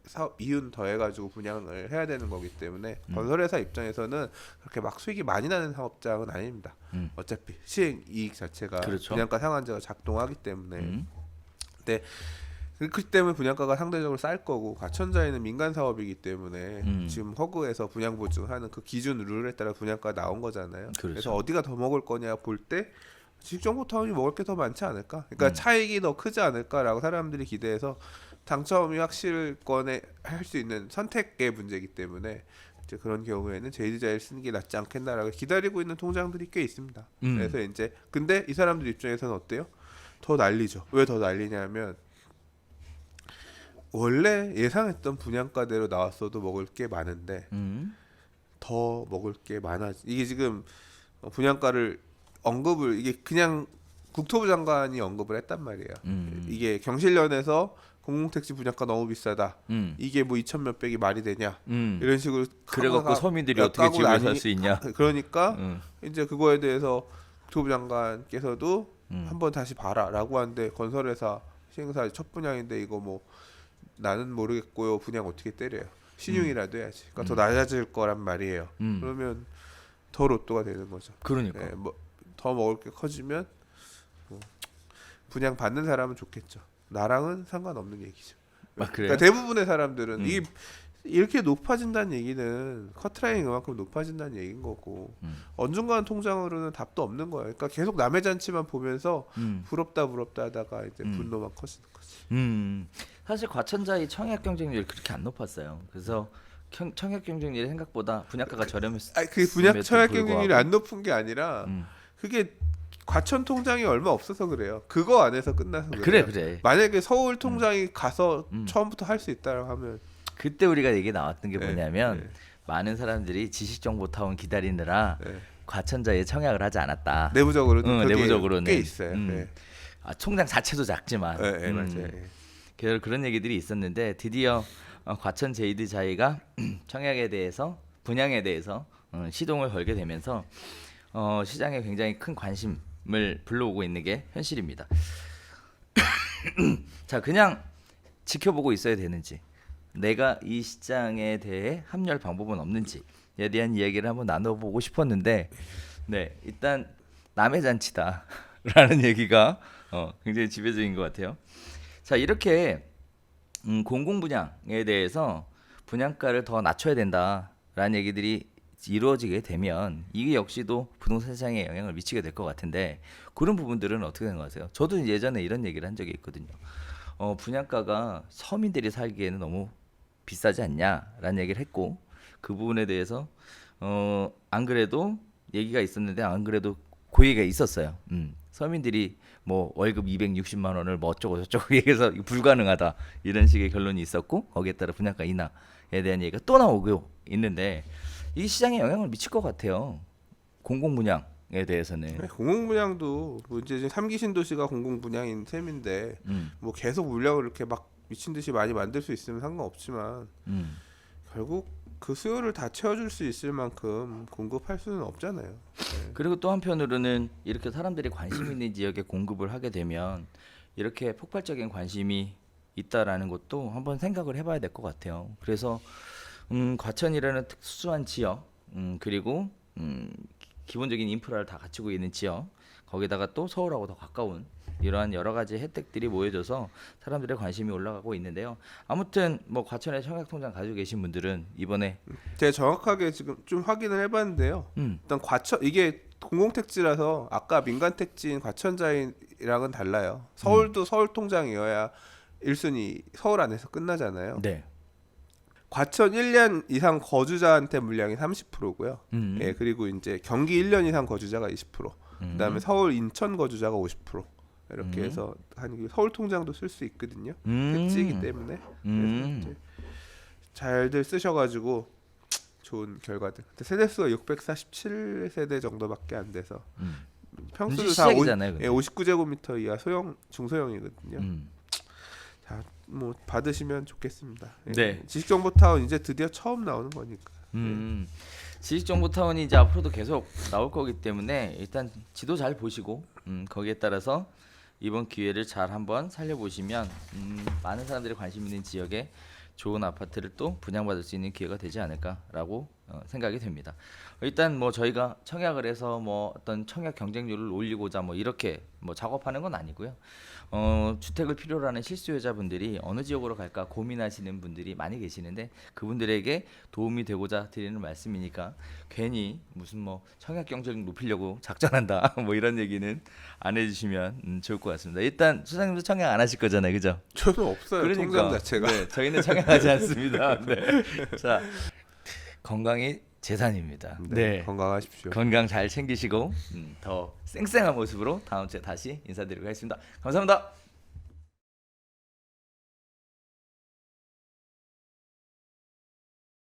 사업 이윤 더해가지고 분양을 해야 되는 거기 때문에 건설회사 입장에서는 그렇게 막 수익이 많이 나는 사업장은 아닙니다. 어차피 시행 이익 자체가 그렇죠. 분양가 상한제가 작동하기 때문에. 근데 그렇기 때문에 분양가가 상대적으로 쌀 거고, 과천자에는 민간 사업이기 때문에 지금 허그에서 분양 보증하는 그 기준 룰에 따라 분양가가 나온 거잖아요. 그렇죠. 그래서 어디가 더 먹을 거냐 볼 때 지식정보타운이 먹을 게 더 많지 않을까? 그러니까 차익이 더 크지 않을까라고 사람들이 기대해서 당첨이 확실권에 할 수 있는 선택의 문제이기 때문에 이제 그런 경우에는 제이드자를 쓰는 게 낫지 않겠나라고 기다리고 있는 통장들이 꽤 있습니다. 그래서 이제 근데 이 사람들 입장에서는 어때요? 더 난리죠. 왜 더 난리냐면 원래 예상했던 분양가대로 나왔어도 먹을 게 많은데 더 먹을 게 많아. 이게 지금 분양가를 언급을, 이게 그냥 국토부 장관이 언급을 했단 말이에요. 이게 경실련에서 공공택지 분양가 너무 비싸다. 이게 뭐 2천 몇백이 말이 되냐. 이런 식으로 그래갖고 서민들이 어떻게 집을 살 수 있냐. 그러니까 이제 그거에 대해서 국토부 장관께서도 한번 다시 봐라라고 하는데, 건설회사 시행사 첫 분양인데 이거 뭐 나는 모르겠고요. 분양 어떻게 때려요. 신용이라도 해야지. 그러니까 더 낮아질 거란 말이에요. 그러면 더 로또가 되는 거죠. 그러니까. 예, 뭐 더 먹을 게 커지면 뭐 분양 받는 사람은 좋겠죠. 나랑은 상관없는 얘기죠. 아, 그래요? 그러니까 대부분의 사람들은 이게 이렇게 높아진다는 얘기는 커트라인이 그만큼 높아진다는 얘기인 거고 언중간 통장으로는 답도 없는 거예요. 그러니까 계속 남의 잔치만 보면서 부럽다 하다가 이제 분노만 커지는 거지. 사실 과천자의 청약 경쟁률이 그렇게 안 높았어요. 그래서 청약 경쟁률이 생각보다 분양가가 저렴했을 그 분양 청약 불구하고. 경쟁률이 안 높은 게 아니라 그게 과천 통장이 얼마 없어서 그래요. 그거 안에서 끝나서 그래요. 그래. 만약에 서울 통장이 가서 처음부터 할 수 있다고 하면 그때 우리가 얘기 나왔던 게 네, 뭐냐면 네. 많은 사람들이 지식정보타운 기다리느라 네. 과천자에 청약을 하지 않았다. 내부적으로는 그게 내부적으로는 꽤 있어요. 총장 자체도 작지만 맞아요. 그런 얘기들이 있었는데 드디어 과천 제이드 자이가 청약에 대해서 분양에 대해서 시동을 걸게 되면서 시장에 굉장히 큰 관심을 불러오고 있는 게 현실입니다. 자, 그냥 지켜보고 있어야 되는지, 내가 이 시장에 대해 합류할 방법은 없는지에 대한 이야기를 한번 나눠보고 싶었는데, 네, 일단 남의 잔치다라는 얘기가 굉장히 지배적인 것 같아요. 자, 이렇게 공공 분양에 대해서 분양가를 더 낮춰야 된다라는 얘기들이 이루어지게 되면 이게 역시도 부동산 시장에 영향을 미치게 될 것 같은데, 그런 부분들은 어떻게 생각하세요? 저도 예전에 이런 얘기를 한 적이 있거든요. 분양가가 서민들이 살기에는 너무 비싸지 않냐라는 얘기를 했고, 그 부분에 대해서 안 그래도 얘기가 있었는데 안 그래도 그 얘기가 있었어요. 서민들이 뭐 월급 260만 원을 뭐 어쩌고 저쩌고 얘기해서 불가능하다 이런 식의 결론이 있었고, 거기에 따라 분양가 인하에 대한 얘기가 또 나오고 있는데, 이 시장에 영향을 미칠 것 같아요. 공공 분양에 대해서는. 공공 분양도 뭐 이제 3기 신도시가 공공 분양인 셈인데 뭐 계속 물량을 이렇게 막 미친 듯이 많이 만들 수 있으면 상관없지만 결국 그 수요를 다 채워줄 수 있을 만큼 공급할 수는 없잖아요. 네. 그리고 또 한편으로는 이렇게 사람들이 관심 있는 지역에 공급을 하게 되면 이렇게 폭발적인 관심이 있다라는 것도 한번 생각을 해봐야 될 것 같아요. 그래서 과천이라는 특수한 지역, 그리고 기본적인 인프라를 다 갖추고 있는 지역, 거기다가 또 서울하고 더 가까운 이러한 여러 가지 혜택들이 모여져서 사람들의 관심이 올라가고 있는데요. 아무튼 뭐 과천에 청약통장 가지고 계신 분들은 이번에 제가 정확하게 지금 좀 확인을 해봤는데요. 일단 과천 이게 공공택지라서 아까 민간택지인 과천자인이랑은 달라요. 서울도 서울 통장이어야 1순위 서울 안에서 끝나잖아요. 네. 과천 1년 이상 거주자한테 물량이 30%고요. 예, 그리고 이제 경기 1년 이상 거주자가 20%. 그다음에 서울 인천 거주자가 50%. 이렇게 해서 한 서울 통장도 쓸 수 있거든요. 택지이기 때문에. 그래서 이제 잘들 쓰셔가지고 좋은 결과들. 세대수가 647세대 정도밖에 안 돼서 평수도 이제 다 시작이잖아요, 59제곱미터 이하 소형 중소형이거든요. 자, 뭐 받으시면 좋겠습니다. 예. 네. 지식정보타운 이제 드디어 처음 나오는 거니까. 지식정보타운이 이제 앞으로도 계속 나올 거기 때문에 일단 지도 잘 보시고 거기에 따라서 이번 기회를 잘 한번 살려보시면 많은 사람들이 관심 있는 지역에 좋은 아파트를 또 분양받을 수 있는 기회가 되지 않을까라고 생각이 됩니다. 일단 뭐 저희가 청약을 해서 뭐 어떤 청약 경쟁률을 올리고자 뭐 이렇게 뭐 작업하는 건 아니고요. 주택을 필요로 하는 실수요자분들이 어느 지역으로 갈까 고민하시는 분들이 많이 계시는데, 그분들에게 도움이 되고자 드리는 말씀이니까 괜히 무슨 뭐 청약 경쟁 높이려고 작전한다 뭐 이런 얘기는 안 해주시면 좋을 것 같습니다. 일단 수장님도 청약 안 하실 거잖아요, 그죠? 저는 없어요. 통장 자체가. 네, 저희는 청약하지 않습니다. 네. 자, 건강이 재산입니다. 네. 건강하십시오. 건강 잘 챙기시고 더 쌩쌩한 모습으로 다음 주에 다시 인사드리도록 하겠습니다. 감사합니다.